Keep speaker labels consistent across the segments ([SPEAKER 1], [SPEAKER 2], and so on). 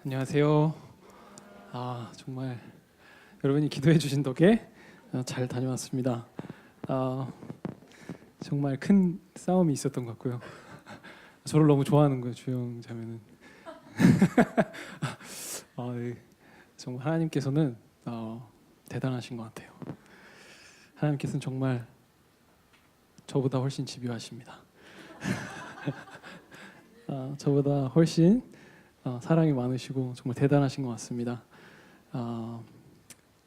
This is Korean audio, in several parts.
[SPEAKER 1] 안녕하세요. 정말 여러분이 기도해 주신 덕에 잘 다녀왔습니다. 정말 큰 싸움이 있었던 것 같고요. 저를 너무 좋아하는 거예요, 주영 자매는. 네. 정말 하나님께서는 대단하신 것 같아요. 하나님께서는 정말 저보다 훨씬 집요하십니다. 저보다 훨씬 사랑이 많으시고 정말 대단하신 것 같습니다.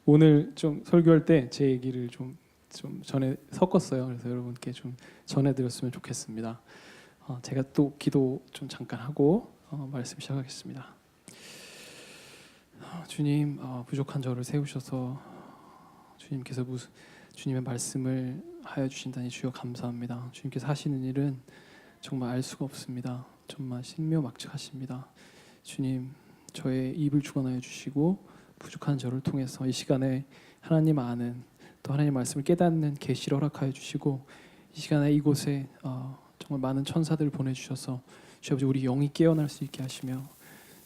[SPEAKER 1] 오늘 좀 설교할 때 제 얘기를 좀 전에 섞었어요. 그래서 여러분께 좀 전해드렸으면 좋겠습니다. 제가 또 기도 좀 잠깐 하고 말씀 시작하겠습니다. 주님, 부족한 저를 세우셔서 주님께서 주님의 말씀을 하여 주신다니 주여 감사합니다. 주님께서 하시는 일은 정말 알 수가 없습니다. 정말 신묘막측하십니다. 주님, 저의 입을 주관하여 주시고 부족한 저를 통해서 이 시간에 하나님 아는 또 하나님 말씀을 깨닫는 계시를 허락하여 주시고 이 시간에 이곳에 정말 많은 천사들을 보내주셔서 주여 아버지 우리 영이 깨어날 수 있게 하시며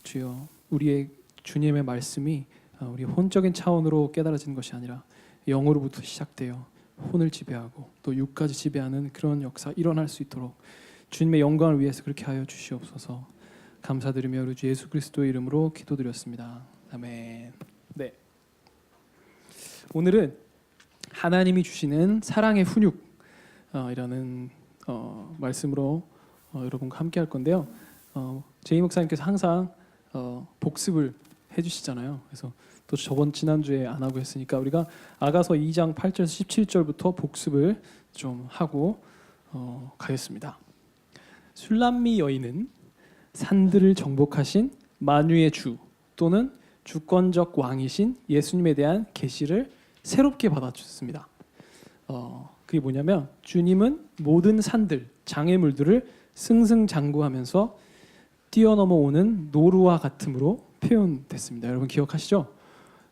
[SPEAKER 1] 주여 우리의 주님의 말씀이 우리 혼적인 차원으로 깨달아지는 것이 아니라 영으로부터 시작되어 혼을 지배하고 또 육까지 지배하는 그런 역사 일어날 수 있도록 주님의 영광을 위해서 그렇게 하여 주시옵소서. 감사드리며 우리 주 예수 그리스도의 이름으로 기도드렸습니다. 아멘. 네. 오늘은 하나님이 주시는 사랑의 훈육 이라는 말씀으로 여러분과 함께 할 건데요. 제이 목사님께서 항상 복습을 해주시잖아요. 그래서 또 지난주에 안 하고 했으니까 우리가 아가서 2장 8절에서 17절부터 복습을 좀 하고 가겠습니다. 술람미 여인은 산들을 정복하신 만유의 주 또는 주권적 왕이신 예수님에 대한 계시를 새롭게 받아주셨습니다. 그게 뭐냐면 주님은 모든 산들, 장애물들을 승승장구하면서 뛰어넘어오는 노루와 같음으로 표현됐습니다. 여러분 기억하시죠?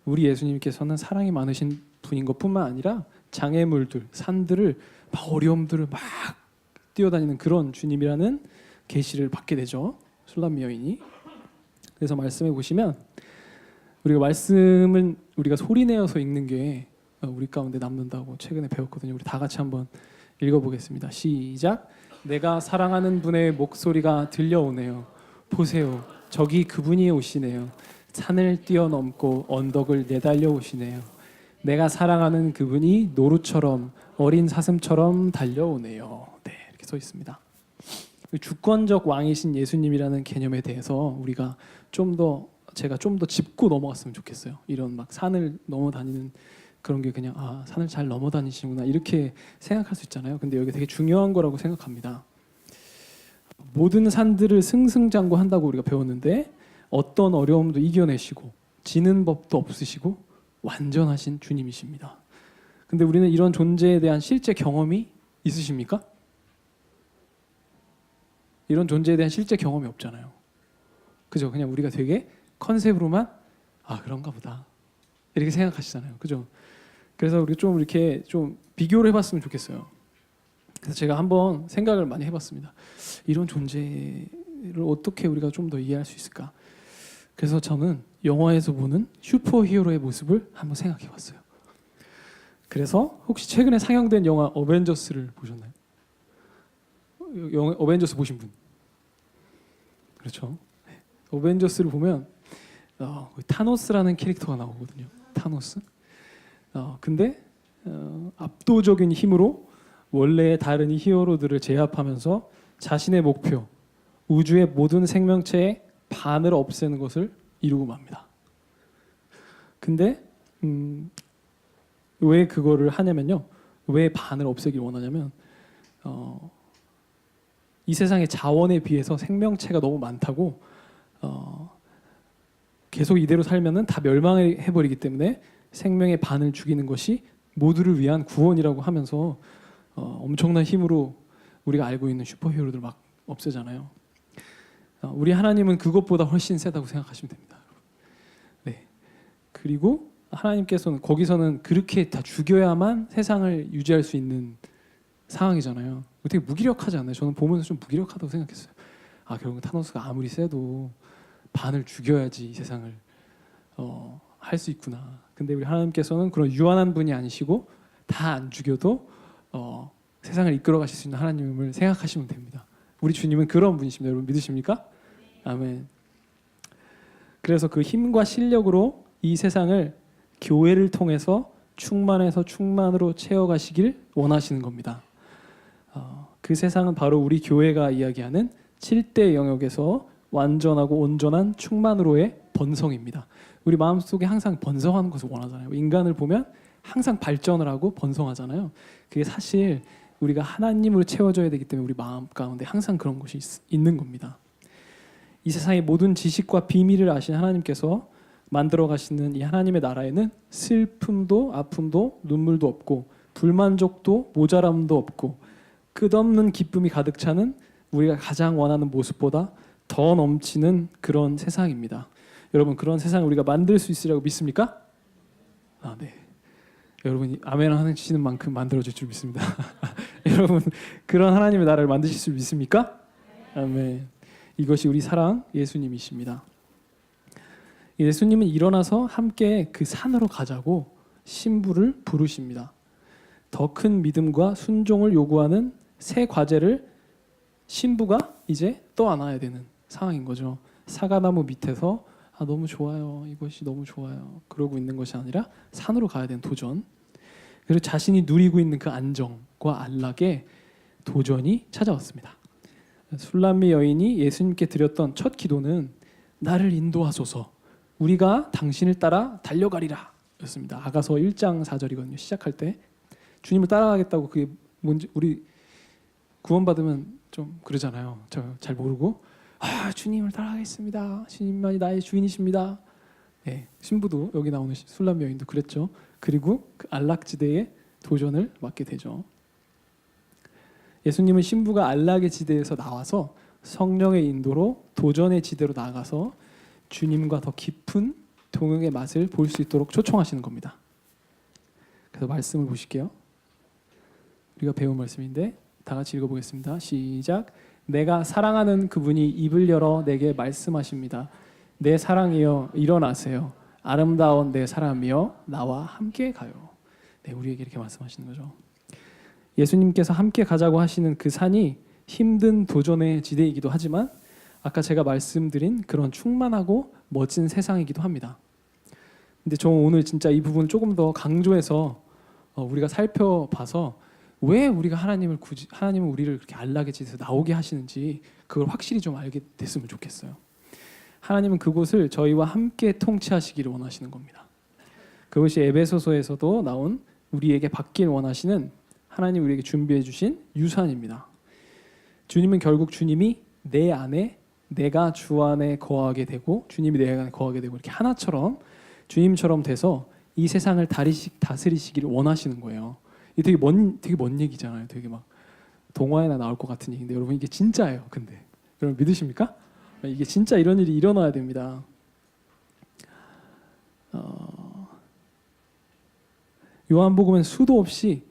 [SPEAKER 1] 우리 예수님께서는 사랑이 많으신 분인 것뿐만 아니라 장애물들, 산들을 막 어려움들을 막 뛰어다니는 그런 주님이라는 계시를 받게 되죠. 술람미 여인이. 그래서 말씀해 보시면 우리가 말씀은 우리가 소리내어서 읽는 게 우리 가운데 남는다고 최근에 배웠거든요. 우리 다 같이 한번 읽어보겠습니다. 시작. 내가 사랑하는 분의 목소리가 들려오네요. 보세요. 저기 그분이 오시네요. 산을 뛰어넘고 언덕을 내달려 오시네요. 내가 사랑하는 그분이 노루처럼 어린 사슴처럼 달려오네요. 네, 이렇게 써 있습니다. 주권적 왕이신 예수님이라는 개념에 대해서 우리가 제가 좀 더 짚고 넘어갔으면 좋겠어요. 이런 막 산을 넘어다니는 그런 게 그냥 산을 잘 넘어다니시는구나 이렇게 생각할 수 있잖아요. 근데 여기 되게 중요한 거라고 생각합니다. 모든 산들을 승승장구한다고 우리가 배웠는데 어떤 어려움도 이겨내시고 지는 법도 없으시고 완전하신 주님이십니다. 근데 우리는 이런 존재에 대한 실제 경험이 있으십니까? 이런 존재에 대한 실제 경험이 없잖아요. 그죠? 그냥 우리가 되게 컨셉으로만 그런가 보다 이렇게 생각하시잖아요. 그죠? 그래서 우리 좀 이렇게 좀 비교를 해봤으면 좋겠어요. 그래서 제가 한번 생각을 많이 해봤습니다. 이런 존재를 어떻게 우리가 좀 더 이해할 수 있을까? 그래서 저는 영화에서 보는 슈퍼히어로의 모습을 한번 생각해봤어요. 그래서 혹시 최근에 상영된 영화 어벤져스를 보셨나요? 어벤져스 보신 분? 그렇죠. 어벤져스를 보면 타노스라는 캐릭터가 나오거든요. 타노스. 근데 압도적인 힘으로 원래의 다른 히어로들을 제압하면서 자신의 목표, 우주의 모든 생명체의 반을 없애는 것을 이루고 맙니다. 근데 왜 그거를 하냐면요. 왜 반을 없애길 원하냐면 이 세상의 자원에 비해서 생명체가 너무 많다고 계속 이대로 살면은 다 멸망해버리기 때문에 생명의 반을 죽이는 것이 모두를 위한 구원이라고 하면서 엄청난 힘으로 우리가 알고 있는 슈퍼히어로들 막 없애잖아요. 우리 하나님은 그것보다 훨씬 세다고 생각하시면 됩니다. 네. 그리고 하나님께서는 거기서는 그렇게 다 죽여야만 세상을 유지할 수 있는 상황이잖아요. 되게 무기력하지 않나요? 저는 보면서 좀 무기력하다고 생각했어요. 결국 타노스가 아무리 세도 반을 죽여야지 이 세상을 할 수 있구나. 근데 우리 하나님께서는 그런 유한한 분이 아니시고 다 안 죽여도 세상을 이끌어 가실 수 있는 하나님을 생각하시면 됩니다. 우리 주님은 그런 분이십니다. 여러분 믿으십니까? 아멘. 그래서 그 힘과 실력으로 이 세상을 교회를 통해서 충만해서 충만으로 채워가시길 원하시는 겁니다. 그 세상은 바로 우리 교회가 이야기하는 7대 영역에서 완전하고 온전한 충만으로의 번성입니다. 우리 마음속에 항상 번성하는 것을 원하잖아요. 인간을 보면 항상 발전을 하고 번성하잖아요. 그게 사실 우리가 하나님으로 채워져야 되기 때문에 우리 마음 가운데 항상 그런 것이 있는 겁니다. 이 세상의 모든 지식과 비밀을 아신 하나님께서 만들어 가시는 이 하나님의 나라에는 슬픔도 아픔도 눈물도 없고 불만족도 모자람도 없고 끝없는 기쁨이 가득 차는 우리가 가장 원하는 모습보다 더 넘치는 그런 세상입니다. 여러분 그런 세상을 우리가 만들 수 있으리라고 믿습니까? 네. 여러분이 아멘 하시는 만큼 만들어질 줄 믿습니다. 여러분 그런 하나님의 나라를 만드실 줄 믿습니까? 아멘. 이것이 우리 사랑 예수님이십니다. 예수님은 일어나서 함께 그 산으로 가자고 신부를 부르십니다. 더 큰 믿음과 순종을 요구하는 새 과제를 신부가 이제 떠안아야 되는 상황인 거죠. 사과나무 밑에서 너무 좋아요. 이것이 너무 좋아요. 그러고 있는 것이 아니라 산으로 가야 되는 도전. 그리고 자신이 누리고 있는 그 안정과 안락에 도전이 찾아왔습니다. 술람미 여인이 예수님께 드렸던 첫 기도는 나를 인도하소서 우리가 당신을 따라 달려가리라 였습니다. 아가서 1장 4절이거든요. 시작할 때 주님을 따라가겠다고 그게 뭔지 우리 구원받으면 좀 그러잖아요. 저 잘 모르고 주님을 따라가겠습니다. 주님만이 나의 주인이십니다. 네, 신부도 여기 나오는 술람 여인도 그랬죠. 그리고 그 안락지대의 도전을 맡게 되죠. 예수님은 신부가 안락의 지대에서 나와서 성령의 인도로 도전의 지대로 나아가서 주님과 더 깊은 동역의 맛을 볼 수 있도록 초청하시는 겁니다. 그래서 말씀을 보실게요. 우리가 배운 말씀인데 다 같이 읽어보겠습니다. 시작. 내가 사랑하는 그분이 입을 열어 내게 말씀하십니다. 내 사랑이여 일어나세요. 아름다운 내 사람이여 나와 함께 가요. 네, 우리에게 이렇게 말씀하시는 거죠. 예수님께서 함께 가자고 하시는 그 산이 힘든 도전의 지대이기도 하지만 아까 제가 말씀드린 그런 충만하고 멋진 세상이기도 합니다. 근데 저 오늘 진짜 이 부분을 조금 더 강조해서 우리가 살펴봐서 왜 우리가 하나님은 우리를 그렇게 안락의 지대에서 나오게 하시는지 그걸 확실히 좀 알게 됐으면 좋겠어요. 하나님은 그곳을 저희와 함께 통치하시기를 원하시는 겁니다. 그것이 에베소서에서도 나온 우리에게 받길 원하시는 하나님 우리에게 준비해 주신 유산입니다. 주님은 결국 주님이 내 안에 내가 주 안에 거하게 되고 주님이 내 안에 거하게 되고 이렇게 하나처럼 주님처럼 돼서 이 세상을 다스리시기를 원하시는 거예요. 이게 되게 먼 얘기잖아요. 되게 막 동화에나 나올 것 같은 얘기인데 여러분 이게 진짜예요. 근데 여러분 믿으십니까? 이게 진짜 이런 일이 일어나야 됩니다. 요한복음은 수도 없이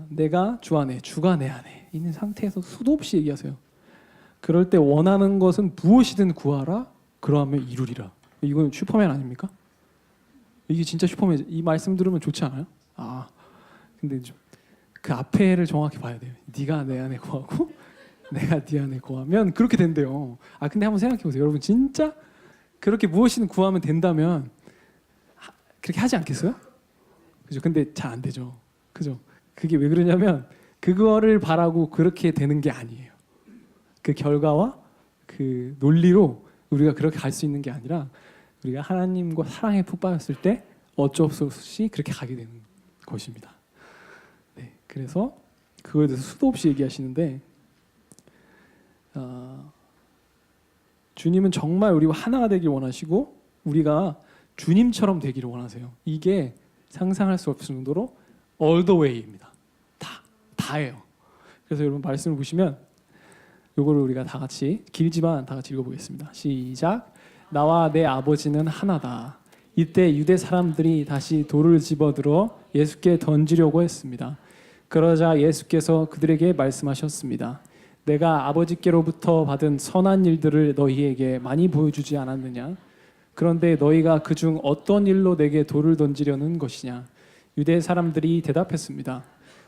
[SPEAKER 1] 내가 주 안에 주가 내 안에 있는 상태에서 수도 없이 얘기하세요. 그럴 때 원하는 것은 무엇이든 구하라 그러하면 이루리라. 이건 슈퍼맨 아닙니까? 이게 진짜 슈퍼맨. 이 말씀 들으면 좋지 않아요? 근데 그 앞에를 정확히 봐야 돼요. 네가 내 안에 거하고 내가 네 안에 거하면 그렇게 된대요. 근데 한번 생각해 보세요. 여러분 진짜 그렇게 무엇이든 구하면 된다면 그렇게 하지 않겠어요? 그죠? 근데 잘 안 되죠. 그죠? 그게 왜 그러냐면 그거를 바라고 그렇게 되는 게 아니에요. 그 결과와 그 논리로 우리가 그렇게 갈 수 있는 게 아니라 우리가 하나님과 사랑에 푹 빠졌을 때 어쩔 수 없이 그렇게 가게 되는 것입니다. 네, 그래서 그거에 대해서 수도 없이 얘기하시는데 주님은 정말 우리와 하나가 되길 원하시고 우리가 주님처럼 되기를 원하세요. 이게 상상할 수 없을 정도로 all the way입니다. 다예요. 그래서 여러분 말씀을 보시면 요거를 우리가 다 같이 길지만 다 같이 읽어보겠습니다. 시작. 나와 내 아버지는 하나다. 이때 유대 사람들이 다시 돌을 집어들어 예수께 던지려고 했습니다. 그러자 예수께서 그들에게 말씀하셨습니다. 내가 아버지께로부터 받은 선한 일들을 너희에게 많이 보여주지 않았느냐? 그런데 너희가 그중 어떤 일로 내게 돌을 던지려는 것이냐? 유대 사람들이 대답했습니다.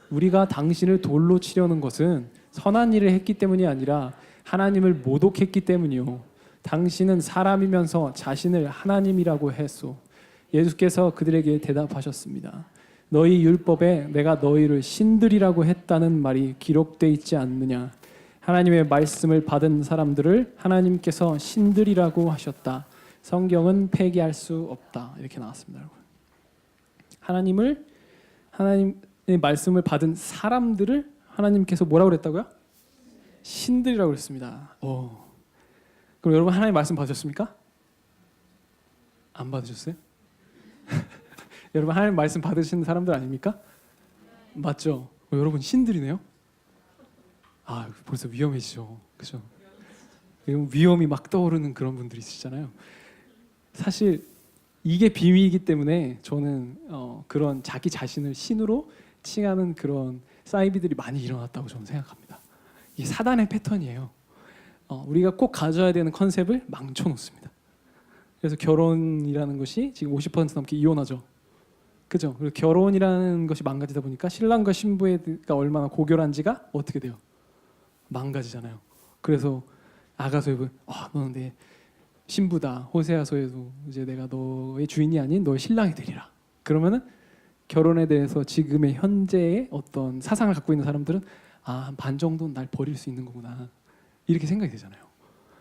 [SPEAKER 1] 우리가 당신을 돌로 치려는 것은 선한 일을 했기 때문이 아니라 하나님을 모독했기 때문이요. 당신은 사람이면서 자신을 하나님이라고 했소. 예수께서 그들에게 대답하셨습니다. 너희 율법에 내가 너희를 신들이라고 했다는 말이 기록되어 있지 않느냐? 하나님의 말씀을 받은 사람들을 하나님께서 신들이라고 하셨다. 성경은 폐기할 수 없다. 이렇게 나왔습니다, 여러분. 하나님의 말씀을 받은 사람들을 하나님께서 뭐라고 그랬다고요? 신들이라고 그랬습니다. 그럼 여러분 하나님 말씀 받으셨습니까? 안 받으셨어요? 여러분 하나님 말씀 받으신 사람들 아닙니까? 맞죠? 여러분 신들이네요. 벌써 위험해지죠. 그죠? 위험이 막 떠오르는 그런 분들이 있으시잖아요. 사실 이게 비밀이기 때문에 저는 그런 자기 자신을 신으로 칭하는 그런 사이비들이 많이 일어났다고 저는 생각합니다. 이게 사단의 패턴이에요. 우리가 꼭 가져야 되는 컨셉을 망쳐놓습니다. 그래서 결혼이라는 것이 지금 50% 넘게 이혼하죠. 그죠? 그리고 결혼이라는 것이 망가지다 보니까 신랑과 신부가 얼마나 고결한지가 어떻게 돼요? 망가지잖아요. 그래서 아가서에 보면 너는 내 신부다. 호세아서에도 이제 내가 너의 주인이 아닌 너의 신랑이 되리라. 그러면은 결혼에 대해서 지금의 현재의 어떤 사상을 갖고 있는 사람들은 한 반 정도는 날 버릴 수 있는 거구나. 이렇게 생각이 되잖아요.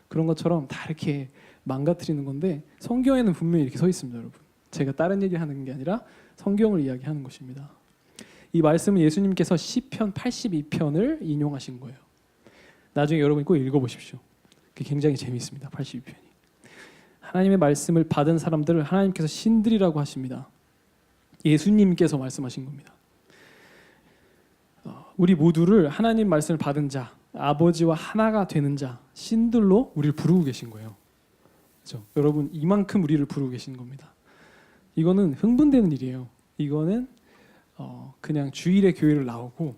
[SPEAKER 1] 그런 것처럼 다 이렇게 망가뜨리는 건데 성경에는 분명히 이렇게 서 있습니다, 여러분. 제가 다른 얘기를 하는 게 아니라 성경을 이야기하는 것입니다. 이 말씀은 예수님께서 시편 82편을 인용하신 거예요. 나중에 여러분이 꼭 읽어보십시오. 그게 굉장히 재미있습니다. 82편이. 하나님의 말씀을 받은 사람들을 하나님께서 신들이라고 하십니다. 예수님께서 말씀하신 겁니다. 우리 모두를 하나님 말씀을 받은 자, 아버지와 하나가 되는 자, 신들로 우리를 부르고 계신 거예요. 그렇죠? 여러분 이만큼 우리를 부르고 계신 겁니다. 이거는 흥분되는 일이에요. 이거는 그냥 주일에 교회를 나오고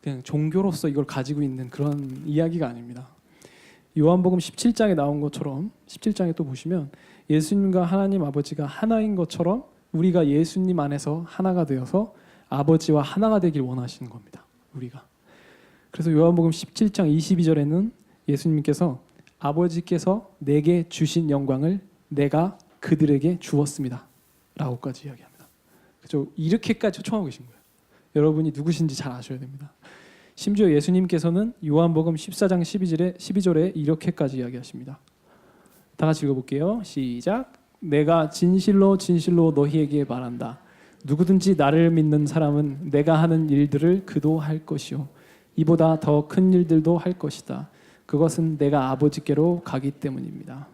[SPEAKER 1] 그냥 종교로서 이걸 가지고 있는 그런 이야기가 아닙니다. 요한복음 17장에 나온 것처럼 17장에 또 보시면 예수님과 하나님 아버지가 하나인 것처럼 우리가 예수님 안에서 하나가 되어서 아버지와 하나가 되길 원하시는 겁니다. 우리가. 그래서 요한복음 17장 22절에는 예수님께서 아버지께서 내게 주신 영광을 내가 그들에게 주었습니다. 라고까지 이야기합니다. 그렇죠? 이렇게까지 초청하고 계신 거예요. 여러분이 누구신지 잘 아셔야 됩니다. 심지어 예수님께서는 요한복음 14장 12절에 이렇게까지 이야기하십니다. 다 같이 읽어볼게요. 시작. 내가 진실로 진실로 너희에게 말한다. 누구든지 나를 믿는 사람은 내가 하는 일들을 그도 할 것이요 이보다 더 큰 일들도 할 것이다. 그것은 내가 아버지께로 가기 때문입니다.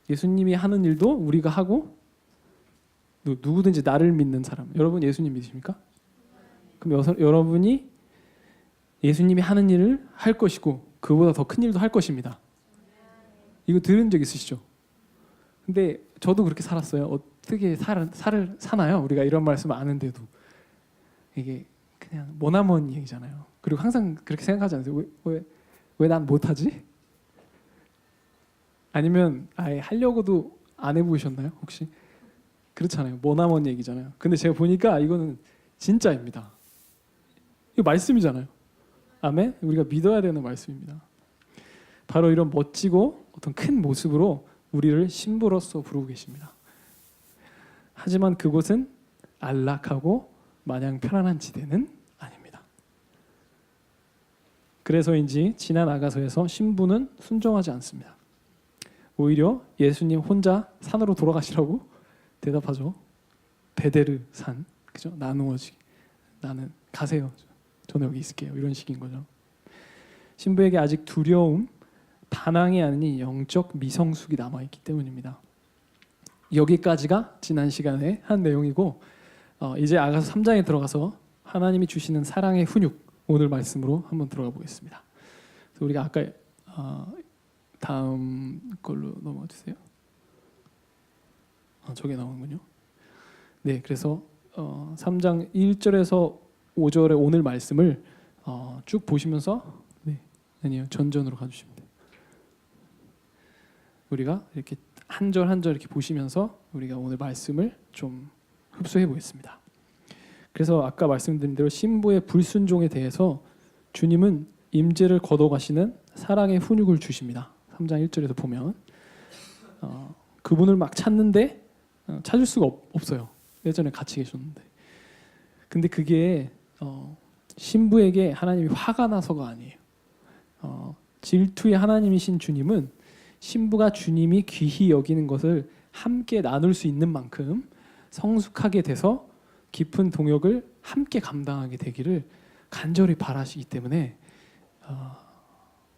[SPEAKER 1] 예수님이 하는 일도 우리가 하고 누구든지 나를 믿는 사람. 여러분 예수님 믿으십니까? 그럼 여러분이 예수님이 하는 일을 할 것이고 그보다 더 큰 일도 할 것입니다. 이거 들은 적 있으시죠? 근데 저도 그렇게 살았어요. 어떻게 살을 사나요? 우리가 이런 말씀 아는데도 이게 그냥 머나먼 얘기잖아요. 그리고 항상 그렇게 생각하지 않으세요? 왜 난 못하지? 아니면 아예 하려고도 안 해보셨나요? 혹시? 그렇잖아요. 머나먼 얘기잖아요. 근데 제가 보니까 이거는 진짜입니다. 이거 말씀이잖아요. 아멘? 우리가 믿어야 되는 말씀입니다. 바로 이런 멋지고 어떤 큰 모습으로 우리를 신부로서 부르고 계십니다. 하지만 그곳은 안락하고 마냥 편안한 지대는 아닙니다. 그래서인지 지난 아가서에서 신부는 순종하지 않습니다. 오히려 예수님 혼자 산으로 돌아가시라고 대답하죠. 베데르 산, 그죠? 나누어지. 나는 가세요. 저는 여기 있을게요. 이런 식인 거죠. 신부에게 아직 두려움, 반항이 아닌 영적 미성숙이 남아있기 때문입니다. 여기까지가 지난 시간에 한 내용이고 이제 아가서 3장에 들어가서 하나님이 주시는 사랑의 훈육, 오늘 말씀으로 한번 들어가 보겠습니다. 그래서 우리가 아까 다음 걸로 넘어가 주세요. 저게 나오는군요. 네, 그래서 3장 1절에서 5절의 오늘 말씀을 쭉 보시면서 아니요, 전전으로 가주시면 돼요. 우리가 이렇게 한 절 한 절 이렇게 보시면서 우리가 오늘 말씀을 좀 흡수해 보겠습니다. 그래서 아까 말씀드린 대로 신부의 불순종에 대해서 주님은 임재를 거둬가시는 사랑의 훈육을 주십니다. 3장 1절에서 보면 그분을 막 찾는데 찾을 수가 없어요. 예전에 같이 계셨는데. 근데 그게 신부에게 하나님이 화가 나서가 아니에요. 질투의 하나님이신 주님은 신부가 주님이 귀히 여기는 것을 함께 나눌 수 있는 만큼 성숙하게 돼서 깊은 동역을 함께 감당하게 되기를 간절히 바라시기 때문에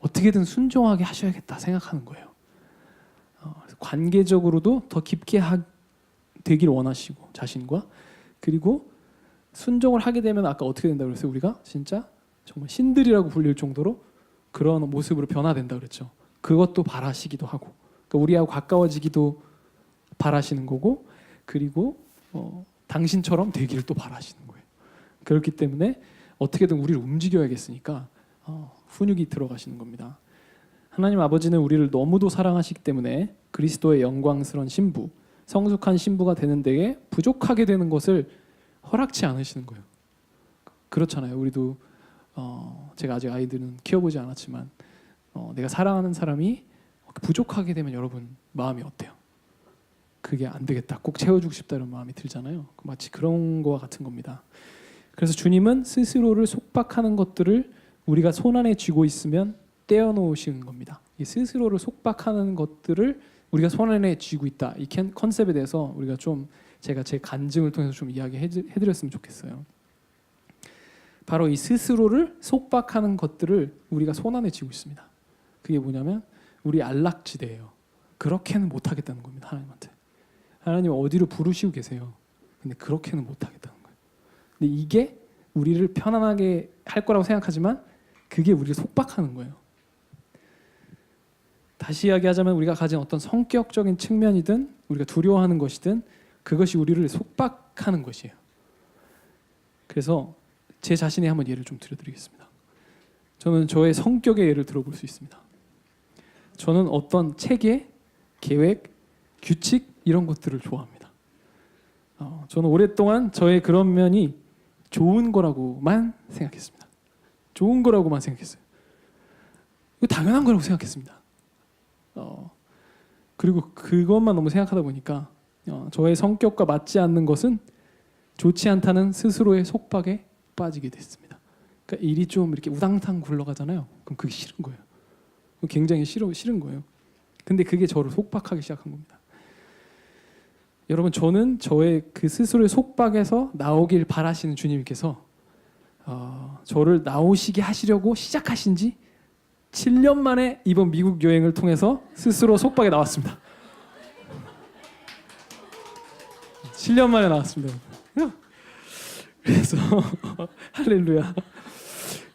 [SPEAKER 1] 어떻게든 순종하게 하셔야겠다 생각하는 거예요. 관계적으로도 더 깊게 되길 원하시고 자신과, 그리고 순종을 하게 되면 아까 어떻게 된다고 그랬어요? 우리가 진짜 정말 신들이라고 불릴 정도로 그런 모습으로 변화된다 그랬죠. 그것도 바라시기도 하고, 그러니까 우리하고 가까워지기도 바라시는 거고, 그리고 당신처럼 되기를 또 바라시는 거예요. 그렇기 때문에 어떻게든 우리를 움직여야겠으니까 훈육이 들어가시는 겁니다. 하나님 아버지는 우리를 너무도 사랑하시기 때문에 그리스도의 영광스러운 신부, 성숙한 신부가 되는 데에 부족하게 되는 것을 허락치 않으시는 거예요. 그렇잖아요. 우리도 제가 아직 아이들은 키워보지 않았지만 내가 사랑하는 사람이 부족하게 되면 여러분 마음이 어때요? 그게 안 되겠다, 꼭 채워주고 싶다 이런 마음이 들잖아요. 마치 그런 거와 같은 겁니다. 그래서 주님은 스스로를 속박하는 것들을 우리가 손안에 쥐고 있으면 떼어놓으시는 겁니다. 이 스스로를 속박하는 것들을 우리가 손안에 쥐고 있다, 이 컨셉에 대해서 우리가 좀 제가 제 간증을 통해서 좀 이야기해드렸으면 좋겠어요. 바로 이 스스로를 속박하는 것들을 우리가 손안에 쥐고 있습니다. 그게 뭐냐면 우리 안락지대예요. 그렇게는 못하겠다는 겁니다. 하나님한테. 하나님 어디로 부르시고 계세요. 근데 그렇게는 못하겠다는 거예요. 근데 이게 우리를 편안하게 할 거라고 생각하지만 그게 우리를 속박하는 거예요. 다시 이야기하자면 우리가 가진 어떤 성격적인 측면이든 우리가 두려워하는 것이든 그것이 우리를 속박하는 것이에요. 그래서 제 자신의 한번 예를 좀 들어드리겠습니다. 저는 저의 성격의 예를 들어볼 수 있습니다. 저는 어떤 체계, 계획, 규칙 이런 것들을 좋아합니다. 저는 오랫동안 저의 그런 면이 좋은 거라고만 생각했습니다. 좋은 거라고만 생각했어요. 이거 당연한 거라고 생각했습니다. 그리고 그것만 너무 생각하다 보니까 저의 성격과 맞지 않는 것은 좋지 않다는 스스로의 속박에 빠지게 됐습니다. 그러니까 일이 좀 이렇게 우당탕 굴러가잖아요. 그럼 그게 싫은 거예요. 굉장히 싫은 거예요. 근데 그게 저를 속박하기 시작한 겁니다. 여러분, 저는 저의 그 스스로의 속박에서 나오길 바라시는 주님께서 저를 나오시게 하시려고 시작하신 지 7년 만에 이번 미국 여행을 통해서 스스로 속박에 나왔습니다. 7년 만에 나왔습니다. 그래서 할렐루야.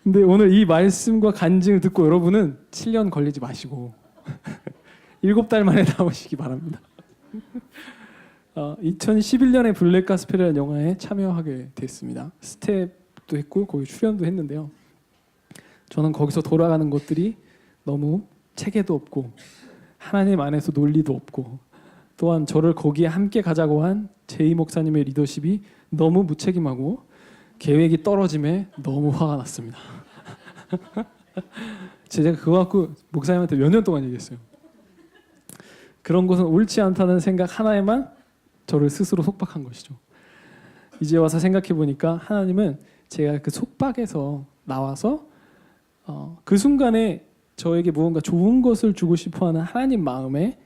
[SPEAKER 1] 근데 오늘 이 말씀과 간증을 듣고 여러분은 7년 걸리지 마시고 7달 만에 나오시기 바랍니다. 2011년에 블랙 가스펠이라는 영화에 참여하게 됐습니다. 스텝도 했고 거기 출연도 했는데요. 저는 거기서 돌아가는 것들이 너무 체계도 없고 하나님 안에서 논리도 없고 또한 저를 거기에 함께 가자고 한 제이 목사님의 리더십이 너무 무책임하고 계획이 떨어짐에 너무 화가 났습니다. 제가 그거 갖고 목사님한테 몇 년 동안 얘기했어요. 그런 것은 옳지 않다는 생각 하나에만 저를 스스로 속박한 것이죠. 이제 와서 생각해 보니까 하나님은 제가 그 속박에서 나와서 그 순간에 저에게 무언가 좋은 것을 주고 싶어하는 하나님 마음에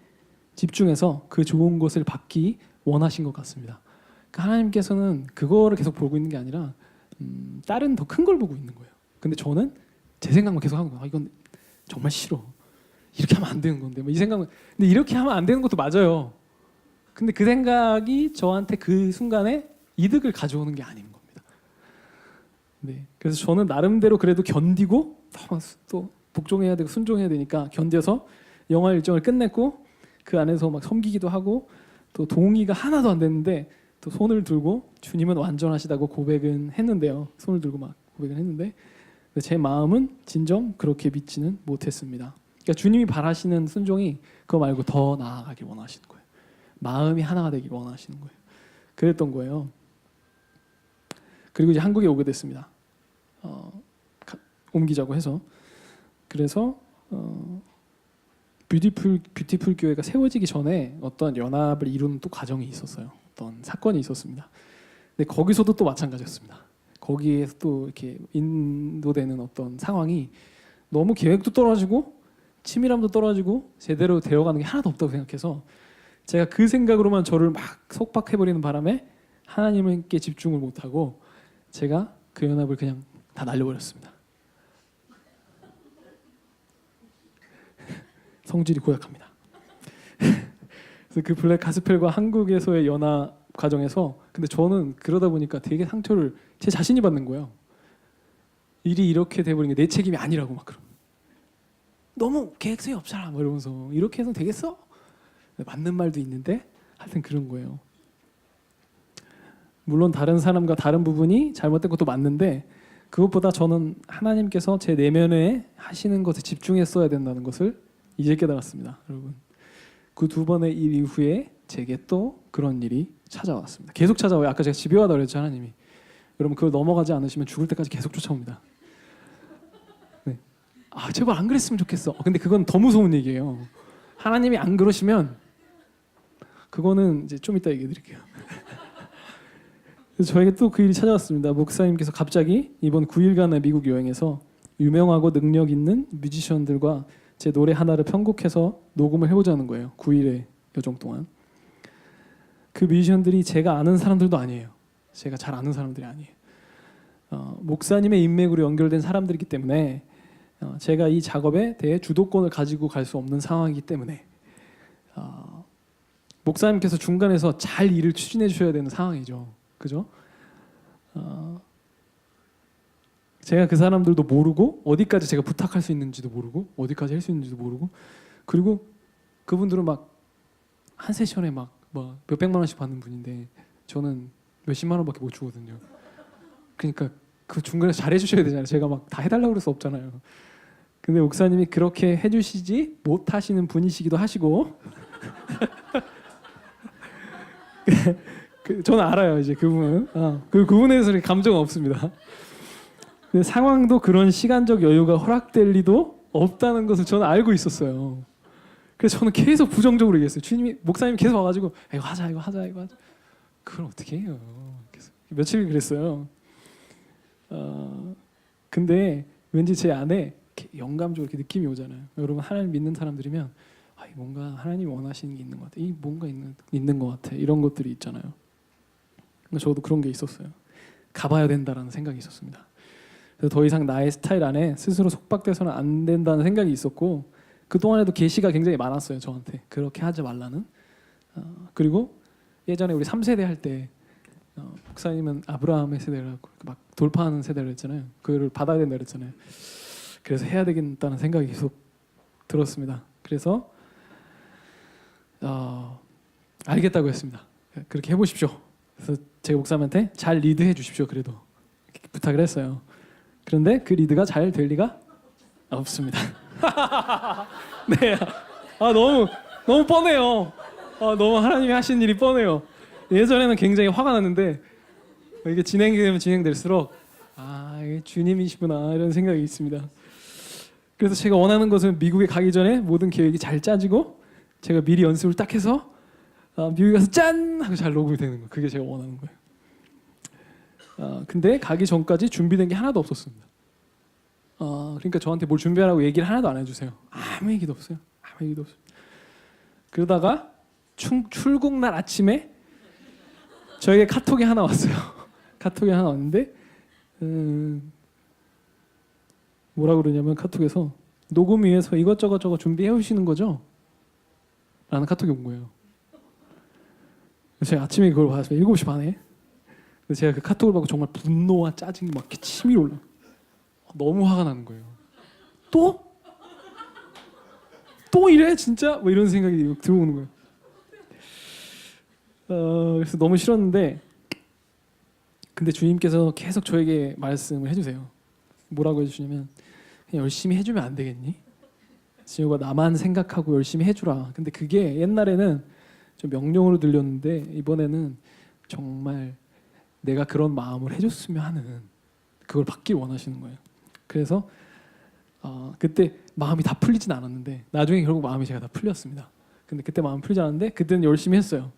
[SPEAKER 1] 집중해서 그 좋은 것을 받기 원하신 것 같습니다. 그러니까 하나님께서는 그거를 계속 보고 있는 게 아니라 다른 더 큰 걸 보고 있는 거예요. 근데 저는 제 생각만 계속 하는 거예요. 이건 정말 싫어. 이렇게 하면 안 되는 건데. 이 생각은 근데 이렇게 하면 안 되는 것도 맞아요. 근데 그 생각이 저한테 그 순간에 이득을 가져오는 게 아닌 겁니다. 네, 그래서 저는 나름대로 그래도 견디고 또 복종해야 되고 순종해야 되니까 견뎌서 영화 일정을 끝냈고 그 안에서 막 섬기기도 하고 또 동의가 하나도 안 됐는데 또 손을 들고 주님은 완전하시다고 고백은 했는데요. 손을 들고 막 고백을 했는데 근데 제 마음은 진정 그렇게 믿지는 못했습니다. 그러니까 주님이 바라시는 순종이 그거 말고 더 나아가길 원하시는 거예요. 마음이 하나가 되길 원하시는 거예요. 그랬던 거예요. 그리고 이제 한국에 오게 됐습니다. 옮기자고 해서. 그래서 뷰티풀 교회가 세워지기 전에 어떤 연합을 이루는 또 과정이 있었어요. 어떤 사건이 있었습니다. 근데 거기서도 또 마찬가지였습니다. 거기에서 또 이렇게 인도되는 어떤 상황이 너무 계획도 떨어지고 치밀함도 떨어지고 제대로 되어가는 게 하나도 없다고 생각해서 제가 그 생각으로만 저를 막 속박해버리는 바람에 하나님께 집중을 못하고 제가 그 연합을 그냥 다 날려버렸습니다. 성질이 고약합니다. 그래서 그 블랙 가스펠과 한국에서의 연합 과정에서 근데 저는 그러다 보니까 되게 상처를 제 자신이 받는 거예요. 일이 이렇게 돼버린 게 내 책임이 아니라고 막 그런. 너무 계획성이 없잖아 뭐 이러면서 이렇게 해서 되겠어? 맞는 말도 있는데 하여튼 그런 거예요. 물론 다른 사람과 다른 부분이 잘못된 것도 맞는데 그것보다 저는 하나님께서 제 내면에 하시는 것에 집중했어야 된다는 것을 이제 깨달았습니다. 여러분 그 두 번의 일 이후에 제게 또 그런 일이 찾아왔습니다. 계속 찾아와요. 아까 제가 집요하다고 그랬죠. 하나님이. 여러분 그걸 넘어가지 않으시면 죽을 때까지 계속 쫓아옵니다. 네. 아 제발 안 그랬으면 좋겠어. 근데 그건 더 무서운 얘기예요. 하나님이 안 그러시면 그거는 이제 좀 이따 얘기해 드릴게요. 그래서 저에게 또 그 일이 찾아왔습니다. 목사님께서 갑자기 이번 9일간의 미국 여행에서 유명하고 능력 있는 뮤지션들과 제 노래 하나를 편곡해서 녹음을 해보자는 거예요. 9일의 여정 동안. 그 뮤지션들이 제가 아는 사람들도 아니에요. 제가 잘 아는 사람들이 아니에요. 목사님의 인맥으로 연결된 사람들이기 때문에 제가 이 작업에 대해 주도권을 가지고 갈 수 없는 상황이기 때문에 목사님께서 중간에서 잘 일을 추진해 주셔야 되는 상황이죠. 그죠? 제가 그 사람들도 모르고 어디까지 제가 부탁할 수 있는지도 모르고 어디까지 할 수 있는지도 모르고 그리고 그분들은 막 한 세션에 막 몇백만 원씩 받는 분인데 저는 몇십만 원밖에 못 주거든요. 그러니까 그 중간에 잘 해주셔야 되잖아요. 제가 막 다 해달라고 그럴 수 없잖아요. 근데 목사님이 그렇게 해주시지 못하시는 분이시기도 하시고 저는 알아요. 이제 그분은 그분에 대해서 감정은 없습니다. 근데 상황도 그런 시간적 여유가 허락될 리도 없다는 것을 저는 알고 있었어요. 그래서 저는 계속 부정적으로 얘기했어요. 주님이 목사님이 계속 와가지고 이거 하자. 그걸 어떻게 해요? 계속 며칠 그랬어요. 근데 왠지 제 안에 이렇게 영감적으로 이렇게 느낌이 오잖아요. 여러분 하나님 믿는 사람들이면 뭔가 하나님이 원하시는 게 있는 것 같아. 뭔가 있는 것 같아. 이런 것들이 있잖아요. 저도 그런 게 있었어요. 가봐야 된다라는 생각이 있었습니다. 그래서 더 이상 나의 스타일 안에 스스로 속박돼서는 안 된다는 생각이 있었고 그동안에도 계시가 굉장히 많았어요. 저한테 그렇게 하지 말라는. 그리고 예전에 우리 3세대 할 때 목사님은 아브라함의 세대라고 막 돌파하는 세대를 했잖아요. 그거를 받아야 된다 그랬잖아요. 그래서 해야 되겠다는 생각이 계속 들었습니다. 그래서 알겠다고 했습니다. 그렇게 해보십시오. 그래서 제가 목사님한테 잘 리드해 주십시오. 그래도 부탁을 했어요. 그런데 그 리드가 잘 될 리가 없습니다. 네, 너무 뻔해요. 너무 하나님이 하신 일이 뻔해요. 예전에는 굉장히 화가 났는데 이게 진행되면 진행될수록 이게 주님이시구나 이런 생각이 있습니다. 그래서 제가 원하는 것은 미국에 가기 전에 모든 계획이 잘 짜지고 제가 미리 연습을 딱 해서 미국에 가서 짠 하고 잘 녹음이 되는 거. 그게 제가 원하는 거예요. 근데 가기 전까지 준비된 게 하나도 없었습니다. 그러니까 저한테 뭘 준비하라고 얘기를 하나도 안 해주세요. 아무 얘기도 없어요. 아무 얘기도 없어요. 그러다가 출국 날 아침에 저에게 카톡이 하나 왔어요. 카톡이 하나 왔는데 뭐라 그러냐면 카톡에서 녹음 위해서 이것저것 준비해 오시는 거죠? 라는 카톡이 온 거예요. 제가 아침에 그걸 받았어요. 7시 반에. 근데 제가 그 카톡을 받고 정말 분노와 짜증이 막 치밀어 올라. 너무 화가 나는 거예요. 또 이래 진짜? 뭐 이런 생각이 막 들어오는 거예요. 그래서 너무 싫었는데 근데 주님께서 계속 저에게 말씀을 해주세요. 뭐라고 해주시냐면 그냥 열심히 해주면 안 되겠니? 지호가 나만 생각하고 열심히 해주라. 근데 그게 옛날에는 좀 명령으로 들렸는데 이번에는 정말 내가 그런 마음을 해줬으면 하는 그걸 받길 원하시는 거예요. 그래서 그때 마음이 다 풀리진 않았는데 나중에 결국 마음이 제가 다 풀렸습니다. 근데 그때 마음 풀리지 않았는데 그때는 열심히 했어요.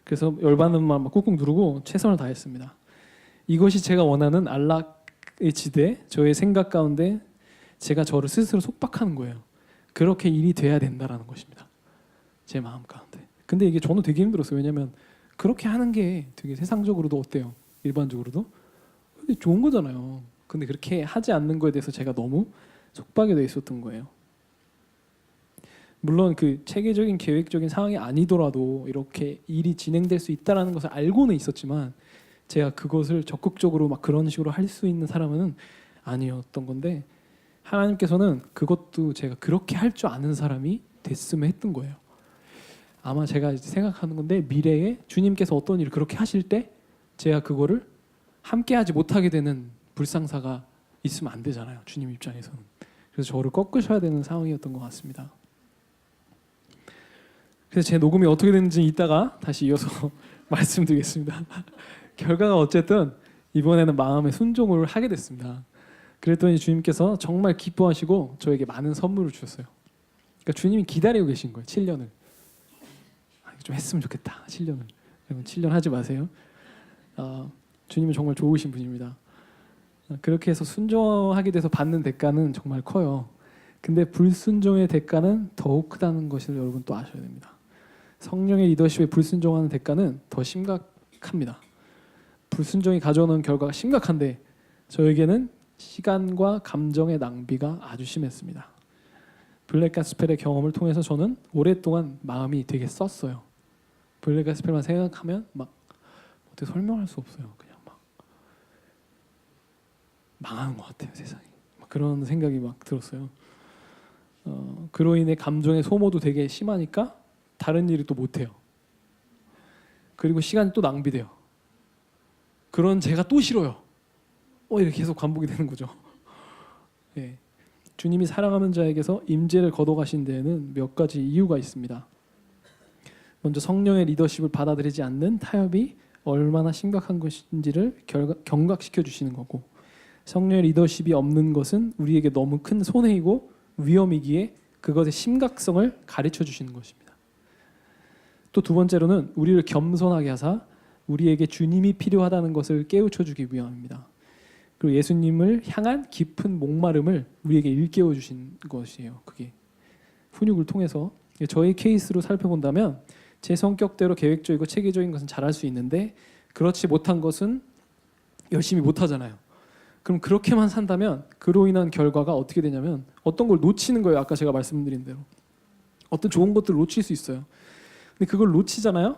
[SPEAKER 1] 그래서 열받는 마음 막 꾹꾹 누르고 최선을 다했습니다. 이것이 제가 원하는 안락의 지대, 저의 생각 가운데 제가 저를 스스로 속박하는 거예요. 그렇게 일이 돼야 된다라는 것입니다. 제 마음 가운데. 근데 이게 저는 되게 힘들었어요. 왜냐하면 그렇게 하는 게 되게 세상적으로도 어때요? 일반적으로도 근데 좋은 거잖아요. 근데 그렇게 하지 않는 거에 대해서 제가 너무 속박이 돼 있었던 거예요. 물론 그 체계적인 계획적인 상황이 아니더라도 이렇게 일이 진행될 수 있다라는 것을 알고는 있었지만 제가 그것을 적극적으로 막 그런 식으로 할 수 있는 사람은 아니었던 건데 하나님께서는 그것도 제가 그렇게 할 줄 아는 사람이 됐으면 했던 거예요. 아마 제가 이제 생각하는 건데 미래에 주님께서 어떤 일을 그렇게 하실 때 제가 그거를 함께하지 못하게 되는 불상사가 있으면 안 되잖아요. 주님 입장에서는. 그래서 저를 꺾으셔야 되는 상황이었던 것 같습니다. 그래서 제 녹음이 어떻게 됐는지 이따가 다시 이어서 말씀드리겠습니다. 결과가 어쨌든 이번에는 마음의 순종을 하게 됐습니다. 그랬더니 주님께서 정말 기뻐하시고 저에게 많은 선물을 주셨어요. 그러니까 주님이 기다리고 계신 거예요. 7년을. 좀 했으면 좋겠다. 7년을. 여러분 7년 하지 마세요. 주님은 정말 좋으신 분입니다. 그렇게 해서 순종하게 돼서 받는 대가는 정말 커요. 근데 불순종의 대가는 더욱 크다는 것을 여러분 또 아셔야 됩니다. 성령의 리더십에 불순종하는 대가는 더 심각합니다. 불순종이 가져오는 결과가 심각한데 저에게는 시간과 감정의 낭비가 아주 심했습니다. 블랙 가스펠의 경험을 통해서 저는 오랫동안 마음이 되게 썼어요. 블랙 가스펠만 생각하면 막 어떻게 설명할 수 없어요. 그냥 막 망하는 것 같아요, 세상이. 막 그런 생각이 막 들었어요. 그로 인해 감정의 소모도 되게 심하니까 다른 일을 또 못해요. 그리고 시간이 또 낭비돼요. 그런 제가 또 싫어요. 이렇게 계속 반복이 되는 거죠. 예. 주님이 사랑하는 자에게서 임재를 거둬가신 데에는 몇 가지 이유가 있습니다. 먼저 성령의 리더십을 받아들이지 않는 타협이 얼마나 심각한 것인지를 경각시켜 주시는 거고, 성령의 리더십이 없는 것은 우리에게 너무 큰 손해이고 위험이기에 그것의 심각성을 가르쳐 주시는 것입니다. 또 두 번째로는 우리를 겸손하게 하사 우리에게 주님이 필요하다는 것을 깨우쳐 주기 위함입니다. 그리고 예수님을 향한 깊은 목마름을 우리에게 일깨워 주신 것이에요. 그게 훈육을 통해서. 저의 케이스로 살펴본다면 제 성격대로 계획적이고 체계적인 것은 잘할 수 있는데 그렇지 못한 것은 열심히 못하잖아요. 그럼 그렇게만 산다면 그로 인한 결과가 어떻게 되냐면 어떤 걸 놓치는 거예요. 아까 제가 말씀드린 대로 어떤 좋은 것들을 놓칠 수 있어요. 근데 그걸 놓치잖아요.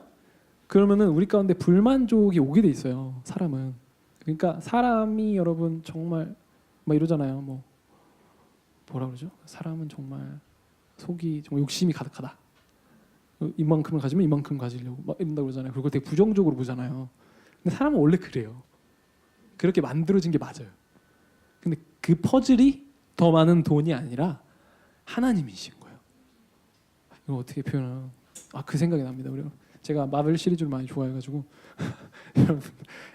[SPEAKER 1] 그러면은 우리 가운데 불만족이 오게 돼 있어요. 사람은. 그러니까 사람이 여러분 정말 막 이러잖아요. 뭐라 그러죠? 사람은 정말 속이 정말 욕심이 가득하다. 이만큼을 가지면 이만큼 가지려고 막 이런다고 그러잖아요. 그걸 되게 부정적으로 보잖아요. 근데 사람은 원래 그래요. 그렇게 만들어진 게 맞아요. 근데 그 퍼즐이 더 많은 돈이 아니라 하나님이신 거예요. 이거 어떻게 표현하나? 그 생각이 납니다. 그래요. 제가 마블 시리즈를 많이 좋아해가지고 여러분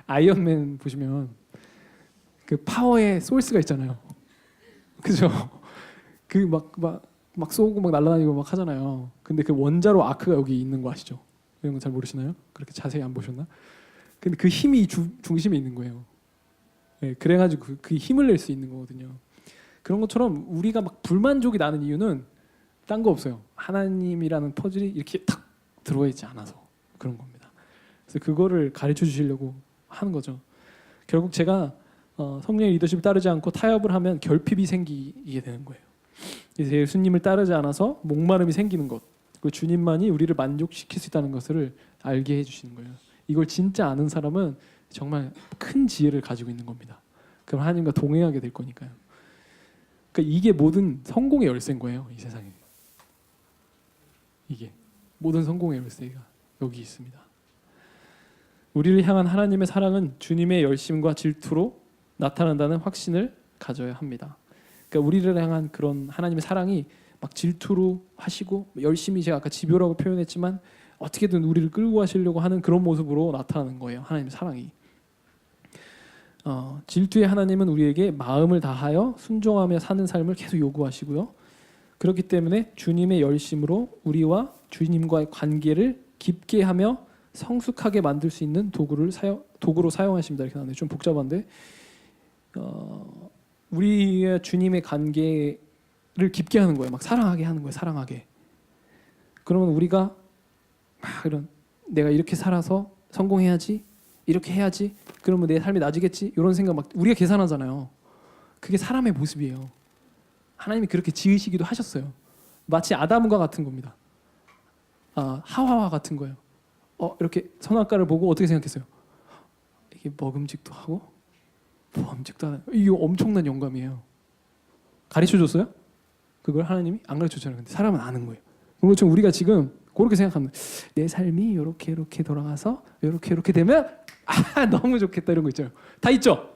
[SPEAKER 1] 아이언맨 보시면 그 파워의 소스가 있잖아요. 그죠? 그 막 쏘고 막 날아다니고 막 하잖아요. 근데 그 원자로 아크가 여기 있는 거 아시죠? 이런 거 잘 모르시나요? 그렇게 자세히 안 보셨나? 근데 그 힘이 중심에 있는 거예요. 네, 그래가지고 그 힘을 낼 수 있는 거거든요. 그런 것처럼 우리가 막 불만족이 나는 이유는 딴 거 없어요. 하나님이라는 퍼즐이 이렇게 탁 들어와 있지 않아서 그런 겁니다. 그래서 그거를 가르쳐 주시려고 하는 거죠. 결국 제가 성령의 리더십을 따르지 않고 타협을 하면 결핍이 생기게 되는 거예요. 그래서 예수님을 따르지 않아서 목마름이 생기는 것, 그리고 주님만이 우리를 만족시킬 수 있다는 것을 알게 해주시는 거예요. 이걸 진짜 아는 사람은 정말 큰 지혜를 가지고 있는 겁니다. 그럼 하나님과 동행하게 될 거니까요. 그러니까 이게 모든 성공의 열쇠인 거예요. 이 세상에. 이게 모든 성공의 열쇠가 여기 있습니다. 우리를 향한 하나님의 사랑은 주님의 열심과 질투로 나타난다는 확신을 가져야 합니다. 그러니까 우리를 향한 그런 하나님의 사랑이 막 질투로 하시고 열심히 제가 아까 집요라고 표현했지만 어떻게든 우리를 끌고 가시려고 하는 그런 모습으로 나타나는 거예요. 하나님의 사랑이. 질투의 하나님은 우리에게 마음을 다하여 순종하며 사는 삶을 계속 요구하시고요. 그렇기 때문에 주님의 열심으로 우리와 주님과의 관계를 깊게 하며 성숙하게 만들 수 있는 도구로 사용하십니다. 이렇게 나오네요. 좀 복잡한데 우리의 주님의 관계를 깊게 하는 거예요. 막 사랑하게 하는 거예요. 사랑하게. 그러면 우리가 막 이런 내가 이렇게 살아서 성공해야지, 이렇게 해야지, 그러면 내 삶이 나아지겠지, 이런 생각 막 우리가 계산하잖아요. 그게 사람의 모습이에요. 하나님이 그렇게 지으시기도 하셨어요. 마치 아담과 같은 겁니다. 하와와 같은 거예요. 이렇게 선악과를 보고 어떻게 생각했어요? 이게 먹음직도 하고 보암직도 하는, 이게 엄청난 영감이에요. 가르쳐줬어요? 그걸 하나님이 안 가르쳐줬잖아요. 근데 사람은 아는 거예요. 그렇죠. 우리가 지금 그렇게 생각하면 내 삶이 이렇게 돌아가서 이렇게 되면 너무 좋겠다 이런 거 있잖아요. 다 있죠?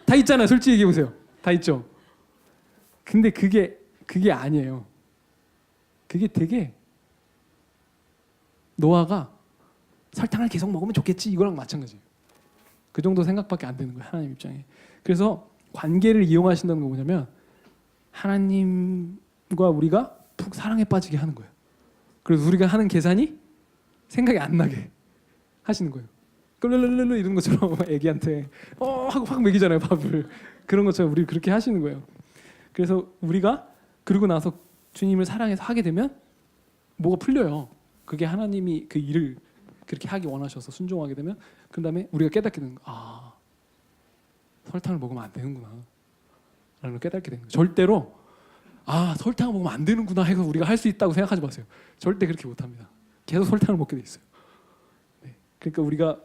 [SPEAKER 1] 다 있잖아요. 솔직히 얘기해 보세요. 다 있죠? 근데 그게 아니에요. 그게 되게 노아가 설탕을 계속 먹으면 좋겠지 이거랑 마찬가지예요. 그 정도 생각밖에 안 되는 거예요. 하나님 입장에. 그래서 관계를 이용하신다는 거 뭐냐면 하나님과 우리가 푹 사랑에 빠지게 하는 거예요. 그래서 우리가 하는 계산이 생각이 안 나게 하시는 거예요. 끌르르르 이런 것처럼 애기한테 하고 확 먹이잖아요, 밥을. 그런 것처럼 우리 그렇게 하시는 거예요. 그래서 우리가 그러고 나서 주님을 사랑해서 하게 되면 뭐가 풀려요. 그게 하나님이 그 일을 그렇게 하기 원하셔서 순종하게 되면 그 다음에 우리가 깨닫게 되는 거예요. 설탕을 먹으면 안 되는구나 라는 걸 깨닫게 되는 거예요. 절대로 설탕을 먹으면 안 되는구나 해서 우리가 할 수 있다고 생각하지 마세요. 절대 그렇게 못합니다. 계속 설탕을 먹게 돼 있어요. 네. 그러니까 우리가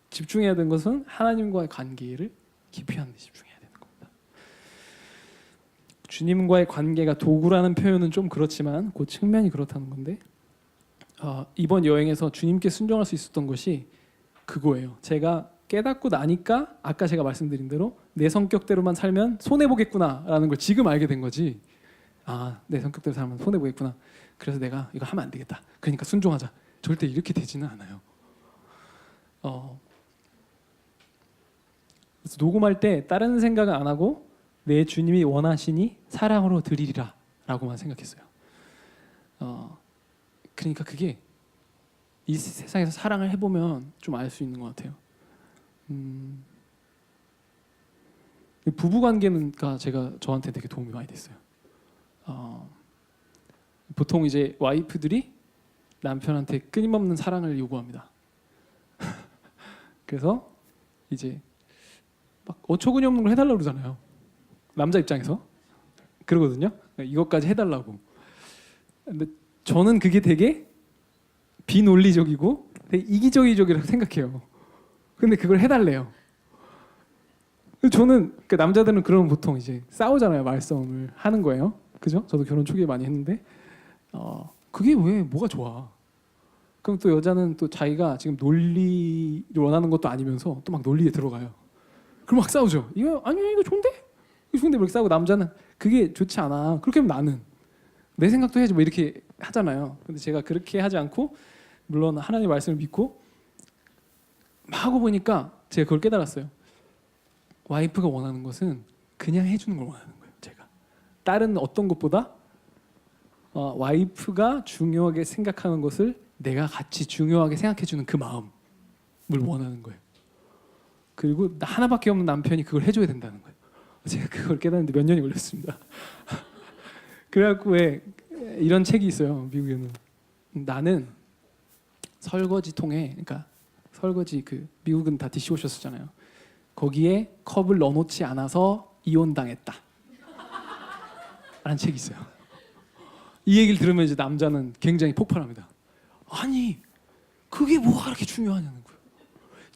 [SPEAKER 1] 집중해야 되는 것은 하나님과의 관계를 깊이 하는 데 집중해야 되는 겁니다. 주님과의 관계가 도구라는 표현은 좀 그렇지만 그 측면이 그렇다는 건데 이번 여행에서 주님께 순종할 수 있었던 것이 그거예요. 제가 깨닫고 나니까 아까 제가 말씀드린 대로 내 성격대로만 살면 손해보겠구나라는 걸 지금 알게 된 거지. 내 성격대로 살면 손해보겠구나. 그래서 내가 이거 하면 안 되겠다. 그러니까 순종하자. 절대 이렇게 되지는 않아요. 그래서 녹음할 때 다른 생각을 안 하고 내 주님이 원하시니 사랑으로 드리리라 라고만 생각했어요. 그러니까 그게 이 세상에서 사랑을 해보면 좀 알 수 있는 것 같아요. 부부관계가 저한테 되게 도움이 많이 됐어요. 보통 이제 와이프들이 남편한테 끊임없는 사랑을 요구합니다. 그래서 이제 막 어처구니 없는 걸 해달라고 그러잖아요. 남자 입장에서 그러거든요. 이것까지 해달라고. 근데 저는 그게 되게 비논리적이고 되게 이기적이라고 생각해요. 근데 그걸 해달래요. 저는 그 남자들은 그러면 보통 이제 싸우잖아요. 말싸움을 하는 거예요. 그죠? 저도 결혼 초기에 많이 했는데 그게 왜 뭐가 좋아? 그럼 또 여자는 또 자기가 지금 논리를 원하는 것도 아니면서 또 막 논리에 들어가요. 그럼 막 싸우죠. 이거 좋은데? 이거 좋은데 뭐 이렇게 싸우고 남자는 그게 좋지 않아. 그렇게 하면 나는 내 생각도 해야지 뭐 이렇게 하잖아요. 근데 제가 그렇게 하지 않고 물론 하나님의 말씀을 믿고 하고 보니까 제가 그걸 깨달았어요. 와이프가 원하는 것은 그냥 해주는 걸 원하는 거예요. 제가 다른 어떤 것보다 와이프가 중요하게 생각하는 것을 내가 같이 중요하게 생각해주는 그 마음을 원하는 거예요. 그리고 하나밖에 없는 남편이 그걸 해줘야 된다는 거예요. 제가 그걸 깨닫는데 몇 년이 걸렸습니다. 그래갖고 왜 이런 책이 있어요. 미국에는 나는 설거지통에, 그러니까 설거지 미국은 다 디시워셔스잖아요. 거기에 컵을 넣어놓지 않아서 이혼당했다 라는 책이 있어요. 이 얘기를 들으면 이제 남자는 굉장히 폭발합니다. 아니 그게 뭐가 그렇게 중요하냐는 거예요.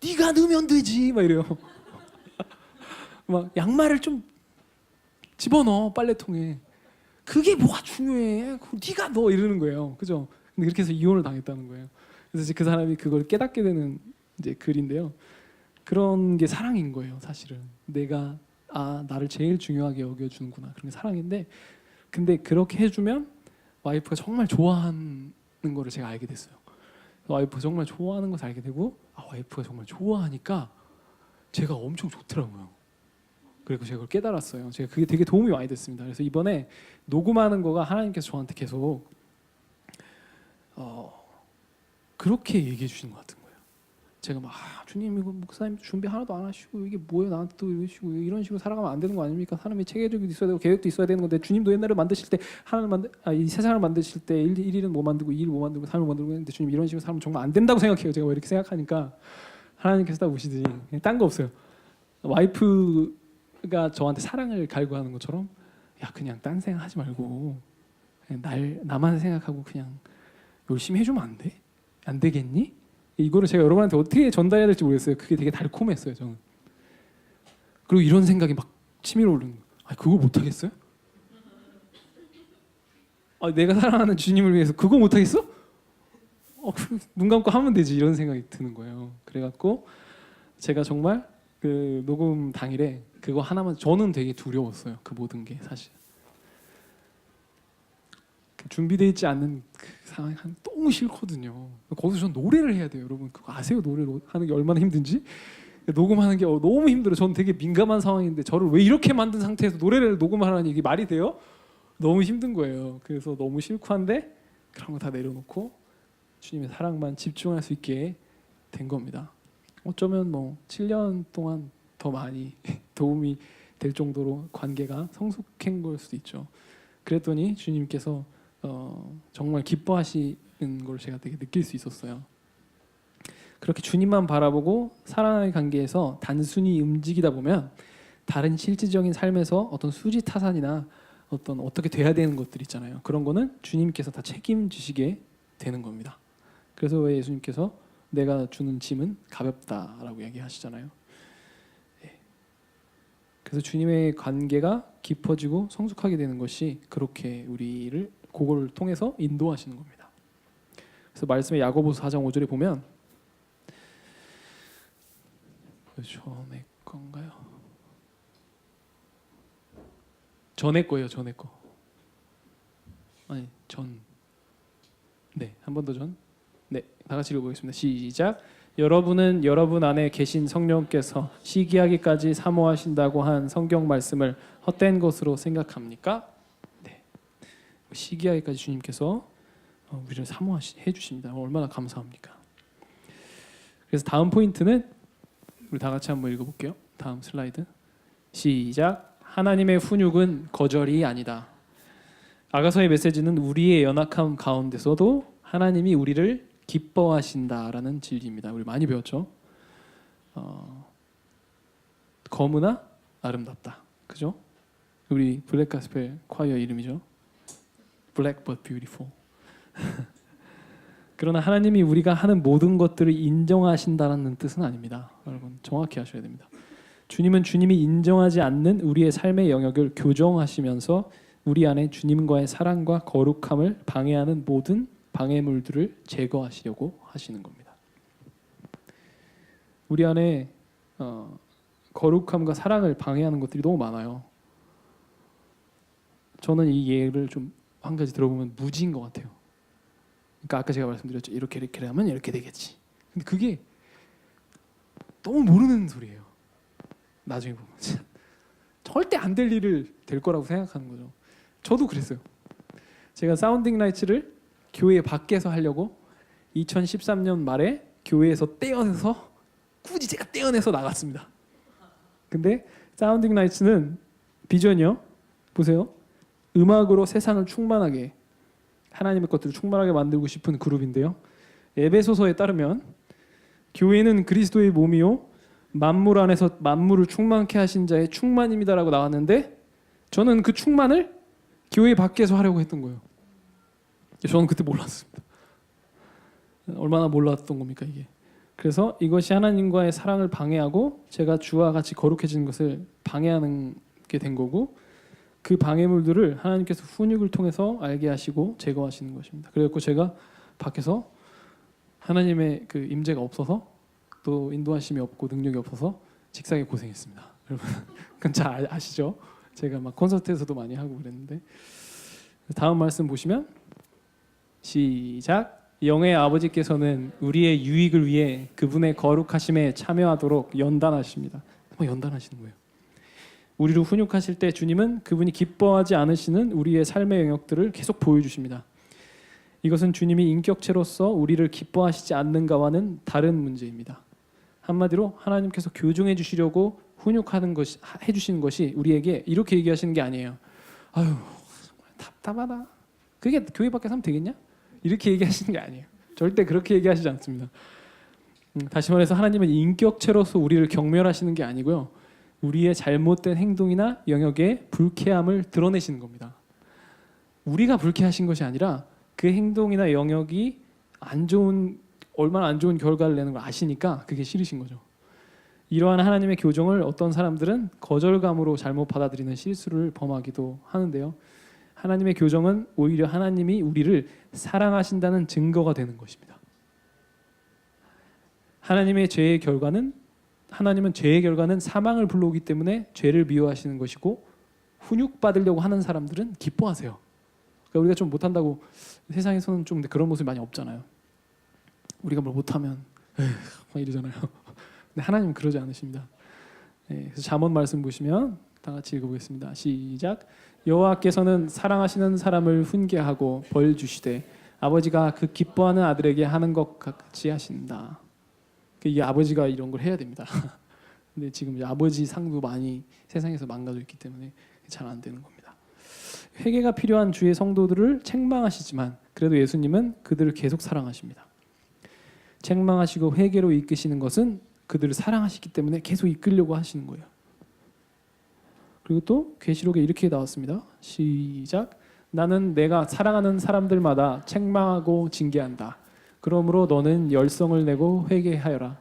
[SPEAKER 1] 네가 넣으면 되지 막 이래요. 막 양말을 좀 집어넣어 빨래통에. 그게 뭐가 중요해. 네가 넣어 이러는 거예요. 그죠? 근데 그렇게 해서 이혼을 당했다는 거예요. 그래서 이제 그 사람이 그걸 깨닫게 되는 이제 글인데요. 그런 게 사랑인 거예요. 사실은 내가 나를 제일 중요하게 여겨주는구나. 그런 게 사랑인데, 근데 그렇게 해주면 와이프가 정말 좋아하는 거를 제가 알게 됐어요. 와이프가 정말 좋아하는 것을 알게 되고, 와이프가 정말 좋아하니까 제가 엄청 좋더라고요. 그리고 제가 그걸 깨달았어요. 제가 그게 되게 도움이 많이 됐습니다. 그래서 이번에 녹음하는 거가 하나님께서 저한테 계속 그렇게 얘기해 주시는 것 같은 거예요. 제가 막 주님 이거 목사님 준비 하나도 안 하시고 이게 뭐예요? 나한테 또 이러시고 이런 식으로 살아가면 안 되는 거 아닙니까? 사람이 체계적이 있어야 되고 계획도 있어야 되는 건데 주님도 옛날에 만드실 때 이 세상을 만드실 때 1일은 뭐 만들고 2일 뭐 만들고 3일 뭐 만들고 했는데 주님 이런 식으로 살면 정말 안 된다고 생각해요. 제가 왜 이렇게 생각하니까 하나님께서 딱 오시더니 딴 거 없어요. 와이프가 저한테 사랑을 갈구하는 것처럼 야 그냥 딴 생각하지 말고 그냥 나만 생각하고 그냥 열심히 해주면 안 돼? 안 되겠니? 이거를 제가 여러분한테 어떻게 전달해야 될지 모르겠어요. 그게 되게 달콤했어요, 저는. 그리고 이런 생각이 막 치밀어 오르는 거예요. 그거 못 하겠어요? 내가 사랑하는 주님을 위해서 그거 못 하겠어? 눈 감고 하면 되지 이런 생각이 드는 거예요. 그래갖고 제가 정말 그 녹음 당일에 그거 하나만 저는 되게 두려웠어요. 그 모든 게 사실. 준비되어 있지 않는 그 상황이 너무 싫거든요. 거기서 전 노래를 해야 돼요, 여러분. 그거 아세요? 노래를 하는 게 얼마나 힘든지? 녹음하는 게 너무 힘들어요. 저는 되게 민감한 상황인데 저를 왜 이렇게 만든 상태에서 노래를 녹음하라니 이게 말이 돼요? 너무 힘든 거예요. 그래서 너무 싫고 한데 그런 거 다 내려놓고 주님의 사랑만 집중할 수 있게 된 겁니다. 어쩌면 뭐 7년 동안 더 많이 도움이 될 정도로 관계가 성숙한 걸 수도 있죠. 그랬더니 주님께서 정말 기뻐하시는 걸 제가 되게 느낄 수 있었어요. 그렇게 주님만 바라보고 사랑의 관계에서 단순히 움직이다 보면 다른 실질적인 삶에서 어떤 수지타산이나 어떻게 돼야 되는 것들 있잖아요. 그런 거는 주님께서 다 책임지시게 되는 겁니다. 그래서 왜 예수님께서 내가 주는 짐은 가볍다라고 얘기하시잖아요. 그래서 주님의 관계가 깊어지고 성숙하게 되는 것이 그렇게 우리를 그걸 통해서 인도하시는 겁니다. 그래서 말씀의 야고보서 4장 5절에 보면 전에 건가요? 전에 거예요. 전에 거. 아니 전. 네, 한 번 더 전. 네, 다 같이 읽어보겠습니다. 시작. 여러분은 여러분 안에 계신 성령께서 시기하기까지 사모하신다고 한 성경 말씀을 헛된 것으로 생각합니까? 네, 시기하기까지 주님께서 우리를 사모해 주십니다. 얼마나 감사합니까? 그래서 다음 포인트는 우리 다 같이 한번 읽어볼게요. 다음 슬라이드. 시작. 하나님의 훈육은 거절이 아니다. 아가서의 메시지는 우리의 연약함 가운데서도 하나님이 우리를 기뻐하신다라는 진리입니다. 우리 많이 배웠죠? 거무나 아름답다. 그죠? 우리 블랙 가스펠 콰이어 이름이죠. Black but beautiful. 그러나 하나님이 우리가 하는 모든 것들을 인정하신다는 뜻은 아닙니다. 여러분 정확히 하셔야 됩니다. 주님은 주님이 인정하지 않는 우리의 삶의 영역을 교정하시면서 우리 안에 주님과의 사랑과 거룩함을 방해하는 모든 방해물들을 제거하시려고 하시는 겁니다. 우리 안에 거룩함과 사랑을 방해하는 것들이 너무 많아요. 저는 이 예를 좀 한 가지 들어보면 무지인 것 같아요. 그러니까 아까 제가 말씀드렸죠. 이렇게 하면 이렇게 되겠지. 근데 그게 너무 모르는 소리예요. 나중에 보면 절대 안 될 일을 될 거라고 생각하는 거죠. 저도 그랬어요. 제가 사운딩 라이츠를 교회 밖에서 하려고 2013년 말에 교회에서 떼어내서 굳이 제가 떼어내서 나갔습니다. 근데 사운딩 라이츠는 비전이요. 보세요. 음악으로 세상을 충만하게 하나님의 것들을 충만하게 만들고 싶은 그룹인데요. 에베소서에 따르면 교회는 그리스도의 몸이요 만물 안에서 만물을 충만케 하신 자의 충만입니다라고 나왔는데 저는 그 충만을 교회 밖에서 하려고 했던 거예요. 저는 그때 몰랐습니다. 얼마나 몰랐던 겁니까 이게. 그래서 이것이 하나님과의 사랑을 방해하고 제가 주와 같이 거룩해지는 것을 방해하는 게 된 거고 그 방해물들을 하나님께서 훈육을 통해서 알게 하시고 제거하시는 것입니다. 그래서 제가 밖에서 하나님의 그 임재가 없어서 또 인도하심이 없고 능력이 없어서 직사게 고생했습니다. 여러분 그건 잘 아시죠? 제가 막 콘서트에서도 많이 하고 그랬는데 다음 말씀 보시면 시작. 영의 아버지께서는 우리의 유익을 위해 그분의 거룩하심에 참여하도록 연단하십니다. 연단하시는 거예요. 우리를 훈육하실 때 주님은 그분이 기뻐하지 않으시는 우리의 삶의 영역들을 계속 보여주십니다. 이것은 주님이 인격체로서 우리를 기뻐하시지 않는가와는 다른 문제입니다. 한마디로 하나님께서 교정해 주시려고 훈육하는 것이 해주시는 것이 우리에게 이렇게 얘기하시는 게 아니에요. 아유 정말 답답하다. 그게 교회 밖에 하면 되겠냐? 이렇게 얘기하시는 게 아니에요. 절대 그렇게 얘기하시지 않습니다. 다시 말해서 하나님은 인격체로서 우리를 경멸하시는 게 아니고요. 우리의 잘못된 행동이나 영역에 불쾌함을 드러내시는 겁니다. 우리가 불쾌하신 것이 아니라 그 행동이나 영역이 얼마나 안 좋은 결과를 내는 걸 아시니까 그게 싫으신 거죠. 이러한 하나님의 교정을 어떤 사람들은 거절감으로 잘못 받아들이는 실수를 범하기도 하는데요. 하나님의 교정은 오히려 하나님이 우리를 사랑하신다는 증거가 되는 것입니다. 하나님은 죄의 결과는 사망을 불러오기 때문에 죄를 미워하시는 것이고 훈육받으려고 하는 사람들은 기뻐하세요. 그러니까 우리가 좀 못한다고 세상에서는 좀 그런 모습이 많이 없잖아요. 우리가 뭘 못하면 막 이러잖아요. 근데 하나님은 그러지 않으십니다. 그래서 잠언 말씀 보시면 다 같이 읽어보겠습니다. 시작. 여호와께서는 사랑하시는 사람을 훈계하고 벌 주시되 아버지가 그 기뻐하는 아들에게 하는 것 같이 하신다. 이 아버지가 이런 걸 해야 됩니다. 근데 지금 아버지 상도 많이 세상에서 망가져 있기 때문에 잘 안 되는 겁니다. 회개가 필요한 주의 성도들을 책망하시지만 그래도 예수님은 그들을 계속 사랑하십니다. 책망하시고 회개로 이끄시는 것은 그들을 사랑하시기 때문에 계속 이끌려고 하시는 거예요. 그리고 또 계시록에 이렇게 나왔습니다. 시작. 나는 내가 사랑하는 사람들마다 책망하고 징계한다. 그러므로 너는 열성을 내고 회개하여라.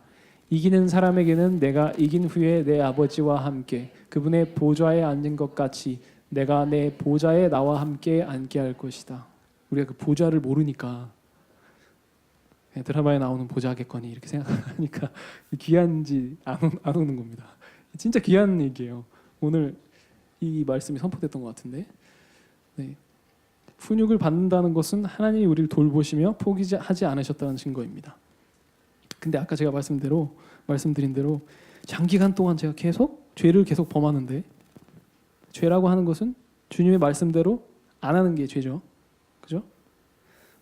[SPEAKER 1] 이기는 사람에게는 내가 이긴 후에 내 아버지와 함께 그분의 보좌에 앉은 것 같이 내가 내 보좌에 나와 함께 앉게 할 것이다. 우리가 그 보좌를 모르니까 드라마에 나오는 보좌겠거니 이렇게 생각하니까 귀한지 안 오는 겁니다. 진짜 귀한 얘기예요. 오늘 이 말씀이 선포됐던 것 같은데 훈육을 받는다는 것은 하나님이 우리를 돌보시며 포기하지 않으셨다는 증거입니다. 근데 아까 제가 말씀드린 대로 장기간 동안 제가 죄를 계속 범하는데 죄라고 하는 것은 주님의 말씀대로 안 하는 게 죄죠. 그죠?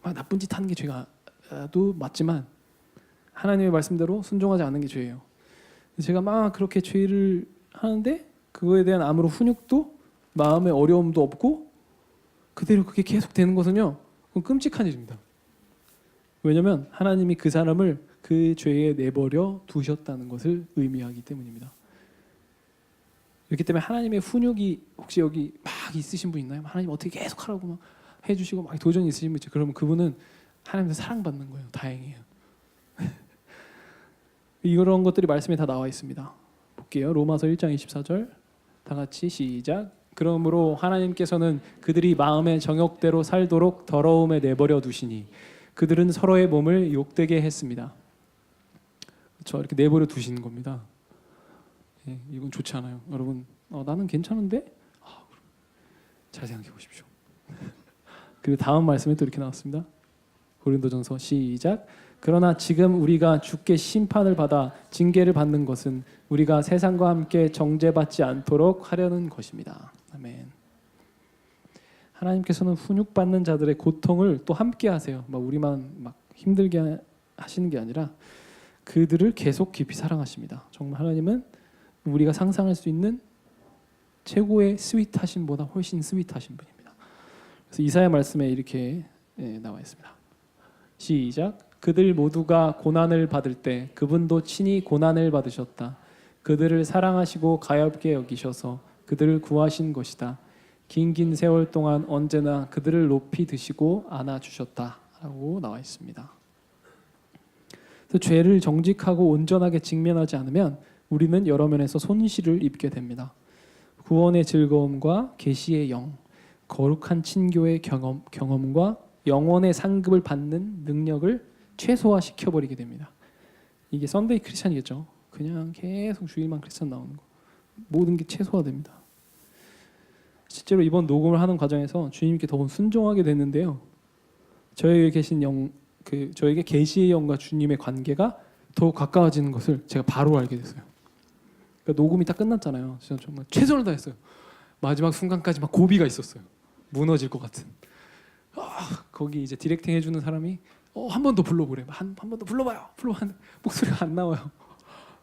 [SPEAKER 1] 막 나쁜 짓 하는 게 죄가도 맞지만 하나님의 말씀대로 순종하지 않는 게 죄예요. 제가 막 그렇게 죄를 하는데 그거에 대한 아무런 훈육도 마음의 어려움도 없고 그대로 그게 계속 되는 것은요, 그건 끔찍한 일입니다. 왜냐하면 하나님이 그 사람을 그 죄에 내버려 두셨다는 것을 의미하기 때문입니다. 그렇기 때문에 하나님의 훈육이 혹시 여기 막 있으신 분 있나요? 하나님 어떻게 계속 하라고 막 해주시고 막 도전이 있으신 분 있죠. 그러면 그분은 하나님한테 사랑받는 거예요. 다행이에요. 이런 것들이 말씀에 다 나와 있습니다. 볼게요. 로마서 1장 24절 다 같이 시작. 그러므로 하나님께서는 그들이 마음의 정욕대로 살도록 더러움에 내버려 두시니 그들은 서로의 몸을 욕되게 했습니다. 그렇죠. 이렇게 내버려 두시는 겁니다. 이건 좋지 않아요. 여러분 나는 괜찮은데? 잘 생각해 보십시오. 그리고 다음 말씀에 또 이렇게 나왔습니다. 고린도전서 시작. 그러나 지금 우리가 주께 심판을 받아 징계를 받는 것은 우리가 세상과 함께 정죄받지 않도록 하려는 것입니다. 아멘. 하나님께서는 훈육받는 자들의 고통을 또 함께 하세요. 우리만 막 힘들게 하시는 게 아니라 그들을 계속 깊이 사랑하십니다. 정말 하나님은 우리가 상상할 수 있는 최고의 스윗하신 보다 훨씬 스윗하신 분입니다. 그래서 이사야 말씀에 이렇게 나와 있습니다. 시작. 그들 모두가 고난을 받을 때 그분도 친히 고난을 받으셨다. 그들을 사랑하시고 가엾게 여기셔서 그들을 구하신 것이다. 긴 세월 동안 언제나 그들을 높이 드시고 안아주셨다 라고 나와 있습니다. 그래서 죄를 정직하고 온전하게 직면하지 않으면 우리는 여러 면에서 손실을 입게 됩니다. 구원의 즐거움과 계시의 영, 거룩한 친교의 경험과 영원의 상급을 받는 능력을 최소화시켜버리게 됩니다. 이게 썬데이 크리스찬이겠죠. 그냥 계속 주일만 크리스찬 나오는 거. 모든 게 최소화됩니다. 실제로 이번 녹음을 하는 과정에서 주님께 더 순종하게 됐는데요. 저에게 계신 저에게 계시의 영과 주님의 관계가 더욱 가까워지는 것을 제가 바로 알게 됐어요. 그러니까 녹음이 딱 끝났잖아요. 진짜 정말 최선을 다했어요. 마지막 순간까지 막 고비가 있었어요. 무너질 것 같은. 거기 이제 디렉팅 해주는 사람이 한 번 더 불러보래. 한 번 더 불러봐요. 목소리가 안 나와요.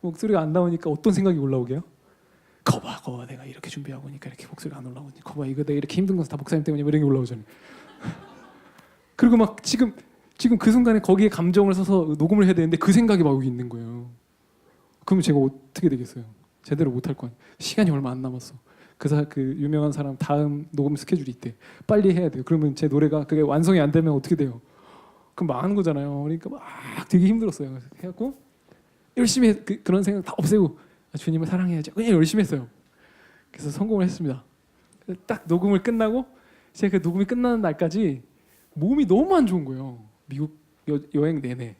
[SPEAKER 1] 목소리가 안 나오니까 어떤 생각이 올라오게요? 거봐 내가 이렇게 준비하고 오니까 이렇게 목소리가 안 올라오니 거봐 이거 내가 이렇게 힘든 건 다 목사님 때문에 이런 게 올라오잖아요. 그리고 막 지금 그 순간에 거기에 감정을 써서 녹음을 해야 되는데 그 생각이 막 여기 있는 거예요. 그럼 제가 어떻게 되겠어요? 제대로 못할 거 아니에요. 시간이 얼마 안 남았어. 그 유명한 사람 다음 녹음 스케줄이 있대. 빨리 해야 돼요. 그러면 제 노래가 그게 완성이 안 되면 어떻게 돼요? 그럼 망하는 거잖아요. 그러니까 막 되게 힘들었어요. 그래서 해갖고 열심히 그런 생각 다 없애고 주님을 사랑해야지. 그냥 열심히 했어요. 그래서 성공을 했습니다. 딱 녹음을 끝나고 제가 그 녹음이 끝나는 날까지 몸이 너무 안 좋은 거예요. 미국 여행 내내.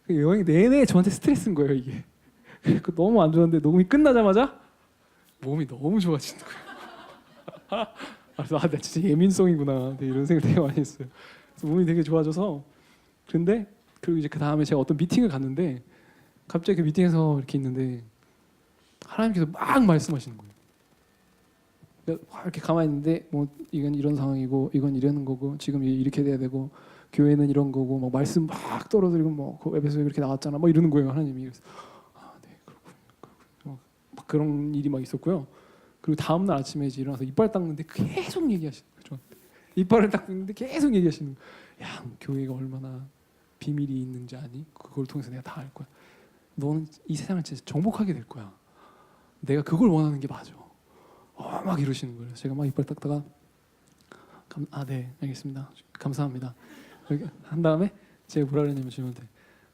[SPEAKER 1] 여행 내내 저한테 스트레스인 거예요 이게. 너무 안 좋았는데 녹음이 끝나자마자 몸이 너무 좋아지는 거예요. 그래서 나 진짜 예민성이구나 이런 생각 되게 많이 했어요. 그래서 몸이 되게 좋아져서 그리고 이제 그 다음에 제가 어떤 미팅을 갔는데 갑자기 그 미팅에서 이렇게 있는데 하나님께서 막 말씀하시는 거예요. 그러니까 이렇게 가만히 있는데 뭐 이건 이런 상황이고 이건 이러는 거고 지금 이렇게 돼야 되고 교회는 이런 거고 막 말씀 막 떨어뜨리고 뭐 그 에베소에 그렇게 나왔잖아 막 이러는 거예요 하나님이. 그래서 네 그렇군요. 막 그런 일이 막 있었고요. 그리고 다음 날 아침에 이제 일어나서 이빨 닦는데 계속 얘기하시는 거죠. 이빨을 닦는데 계속 얘기하시는 거예요. 야 교회가 얼마나 비밀이 있는지 아니? 그걸 통해서 내가 다 알 거야. 너는 이 세상을 진짜 정복하게 될 거야. 내가 그걸 원하는 게 맞아. 막 이러시는 거예요. 제가 막 이빨 닦다가 네 알겠습니다. 감사합니다. 이렇게 한 다음에 제가 뭐라 그랬냐면 주님한테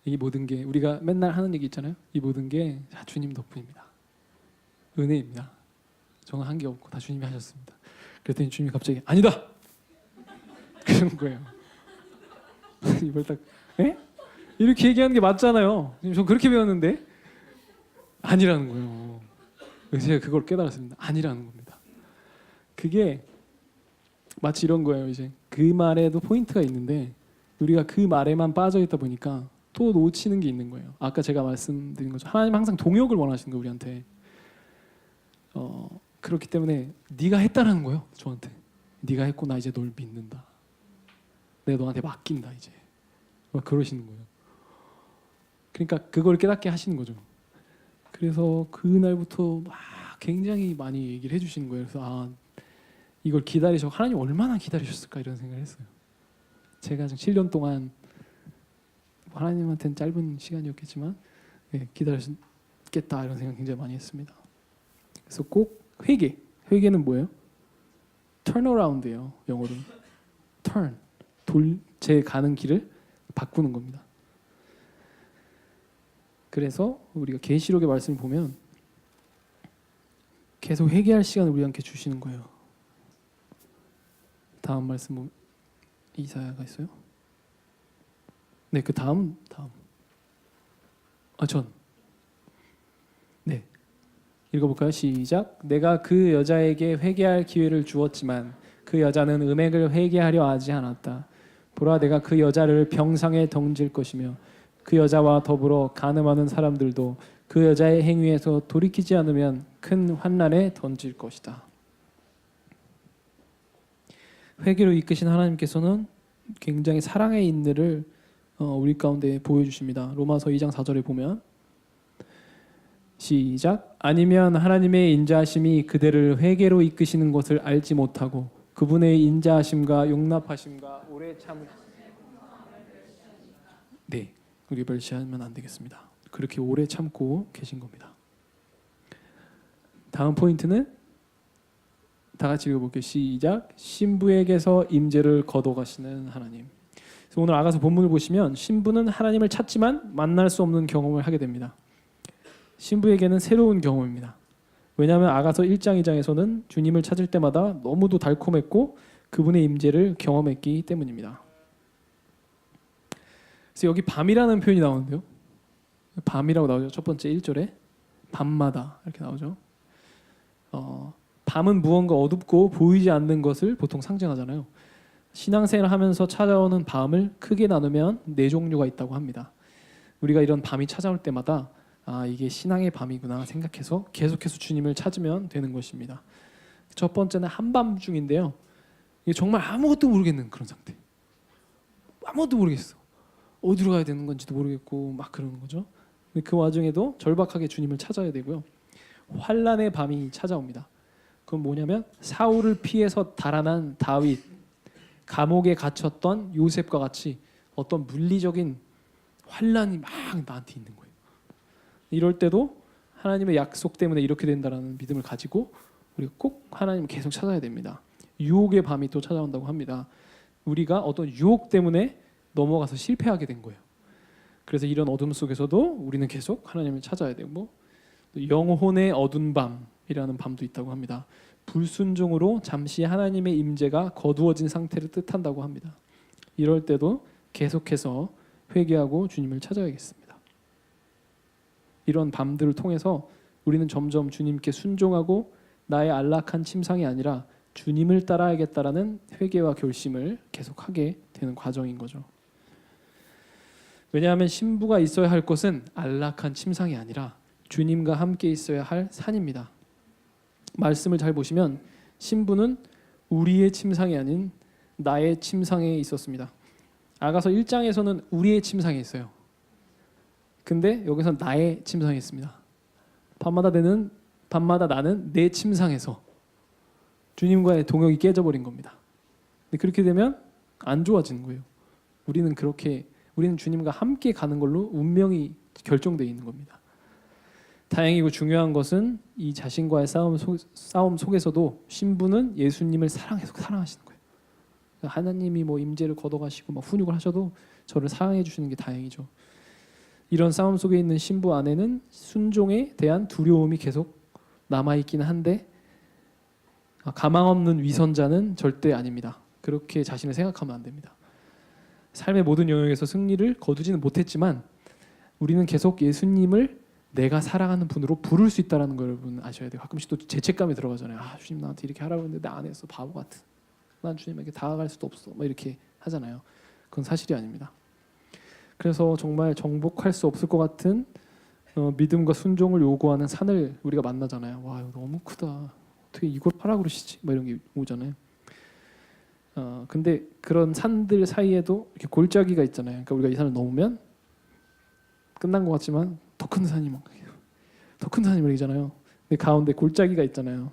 [SPEAKER 1] 이 모든 게 우리가 맨날 하는 얘기 있잖아요. 이 모든 게 다 주님 덕분입니다. 은혜입니다. 저는 한 게 없고 다 주님이 하셨습니다. 그랬더니 주님이 갑자기 아니다! 그런 거예요. 이빨 딱 에? 이렇게 얘기하는 게 맞잖아요. 전 그렇게 배웠는데 아니라는 거예요. 그래서 제가 그걸 깨달았습니다. 아니라는 겁니다. 그게 마치 이런 거예요. 이제 그 말에도 포인트가 있는데 우리가 그 말에만 빠져 있다 보니까 또 놓치는 게 있는 거예요. 아까 제가 말씀드린 것처럼 하나님 항상 동역을 원하시는 거예요. 우리한테. 그렇기 때문에 네가 했다라는 거예요. 저한테. 네가 했고 나 이제 널 믿는다. 내가 너한테 맡긴다 이제. 막 그러시는 거예요. 그러니까 그걸 깨닫게 하시는 거죠. 그래서 그날부터 막 굉장히 많이 얘기를 해주시는 거예요. 그래서 이걸 하나님 얼마나 기다리셨을까 이런 생각을 했어요. 제가 지금 7년 동안 하나님한테는 짧은 시간이었겠지만 기다렸겠다 이런 생각 굉장히 많이 했습니다. 그래서 꼭 회개는 뭐예요? turnaround예요. 영어로 turn 제 가는 길을 바꾸는 겁니다. 그래서 우리가 계시록의 말씀을 보면 계속 회개할 시간을 우리한테 주시는 거예요. 다음 말씀 이사야가 있어요? 네, 그 다음. 네, 읽어볼까요? 시작. 내가 그 여자에게 회개할 기회를 주었지만 그 여자는 음행을 회개하려 하지 않았다. 보라, 내가 그 여자를 병상에 던질 것이며 그 여자와 더불어 간음하는 사람들도 그 여자의 행위에서 돌이키지 않으면 큰 환난에 던질 것이다. 회개로 이끄신 하나님께서는 굉장히 사랑의 인내를 우리 가운데 보여주십니다. 로마서 2장 4절에 보면 시작. 아니면 하나님의 인자하심이 그대를 회개로 이끄시는 것을 알지 못하고 그분의 인자하심과 용납하심과 오래 참 네, 우리 멸시하면 안 되겠습니다. 그렇게 오래 참고 계신 겁니다. 다음 포인트는 다 같이 읽어볼게요. 시작. 신부에게서 임재를 거둬가시는 하나님. 그래서 오늘 아가서 본문을 보시면 신부는 하나님을 찾지만 만날 수 없는 경험을 하게 됩니다. 신부에게는 새로운 경험입니다. 왜냐하면 아가서 1장 2장에서는 주님을 찾을 때마다 너무도 달콤했고 그분의 임재를 경험했기 때문입니다. 그래서 여기 밤이라는 표현이 나오는데요. 밤이라고 나오죠. 첫 번째 1절에 밤마다 이렇게 나오죠. 밤은 무언가 어둡고 보이지 않는 것을 보통 상징하잖아요. 신앙생활을 하면서 찾아오는 밤을 크게 나누면 4종류가 있다고 합니다. 우리가 이런 밤이 찾아올 때마다 이게 신앙의 밤이구나 생각해서 계속해서 주님을 찾으면 되는 것입니다. 첫 번째는 한밤중인데요. 이게 정말 아무것도 모르겠는 그런 상태. 아무것도 모르겠어. 어디로 가야 되는 건지도 모르겠고 막 그러는 거죠. 근데 그 와중에도 절박하게 주님을 찾아야 되고요. 환란의 밤이 찾아옵니다. 그건 뭐냐면 사울을 피해서 달아난 다윗, 감옥에 갇혔던 요셉과 같이 어떤 물리적인 환란이 막 나한테 있는 거예요. 이럴 때도 하나님의 약속 때문에 이렇게 된다라는 믿음을 가지고 우리가 꼭 하나님을 계속 찾아야 됩니다. 유혹의 밤이 또 찾아온다고 합니다. 우리가 어떤 유혹 때문에 넘어가서 실패하게 된 거예요. 그래서 이런 어둠 속에서도 우리는 계속 하나님을 찾아야 되고, 또 영혼의 어두운 밤이라는 밤도 있다고 합니다. 불순종으로 잠시 하나님의 임재가 거두어진 상태를 뜻한다고 합니다. 이럴 때도 계속해서 회개하고 주님을 찾아야겠습니다. 이런 밤들을 통해서 우리는 점점 주님께 순종하고 나의 안락한 침상이 아니라 주님을 따라야겠다라는 회개와 결심을 계속하게 되는 과정인 거죠. 왜냐하면 신부가 있어야 할 곳은 안락한 침상이 아니라 주님과 함께 있어야 할 산입니다. 말씀을 잘 보시면 신부는 우리의 침상이 아닌 나의 침상에 있었습니다. 아가서 1장에서는 우리의 침상에 있어요. 근데 여기서 나의 침상에 있습니다. 밤마다 나는 내 침상에서 주님과의 동역이 깨져버린 겁니다. 근데 그렇게 되면 안 좋아지는 거예요. 우리는 주님과 함께 가는 걸로 운명이 결정되어 있는 겁니다. 다행이고 중요한 것은 이 자신과의 싸움 속에서도 신부는 예수님을 사랑하시는 거예요. 하나님이 임재를 걷어가시고 훈육을 하셔도 저를 사랑해 주시는 게 다행이죠. 이런 싸움 속에 있는 신부 안에는 순종에 대한 두려움이 계속 남아있기는 한데 가망 없는 위선자는 절대 아닙니다. 그렇게 자신을 생각하면 안 됩니다. 삶의 모든 영역에서 승리를 거두지는 못했지만 우리는 계속 예수님을 내가 사랑하는 분으로 부를 수 있다는 걸 여러분 아셔야 돼요. 가끔씩 또 죄책감이 들어가잖아요. 주님 나한테 이렇게 하라고 했는데 나 안 했어. 바보 같은. 난 주님에게 다가갈 수도 없어. 이렇게 하잖아요. 그건 사실이 아닙니다. 그래서 정말 정복할 수 없을 것 같은 믿음과 순종을 요구하는 산을 우리가 만나잖아요. 와, 이거 너무 크다. 어떻게 이걸 하라 그러시지? 이런 게 오잖아요. 근데 그런 산들 사이에도 이렇게 골짜기가 있잖아요. 그러니까 우리가 이 산을 넘으면 끝난 것 같지만 더 큰 산이 더 큰 산이 보이잖아요. 근데 가운데 골짜기가 있잖아요.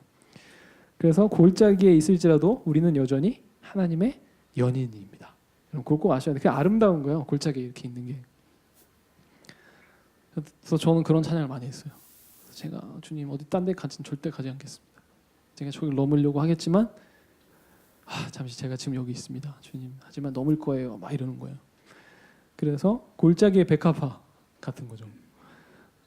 [SPEAKER 1] 그래서 골짜기에 있을지라도 우리는 여전히 하나님의 연인입니다. 그걸 꼭 아셔야 돼요. 그게 아름다운 거예요. 골짜기에 이렇게 있는 게. 그래서 저는 그런 찬양을 많이 했어요. 제가 주님 어디 딴 데 가진 절대 가지 않겠습니다. 제가 저기를 넘으려고 하겠지만 잠시 제가 지금 여기 있습니다. 주님 하지만 넘을 거예요. 이러는 거예요. 그래서 골짜기의 백합화 같은 거죠.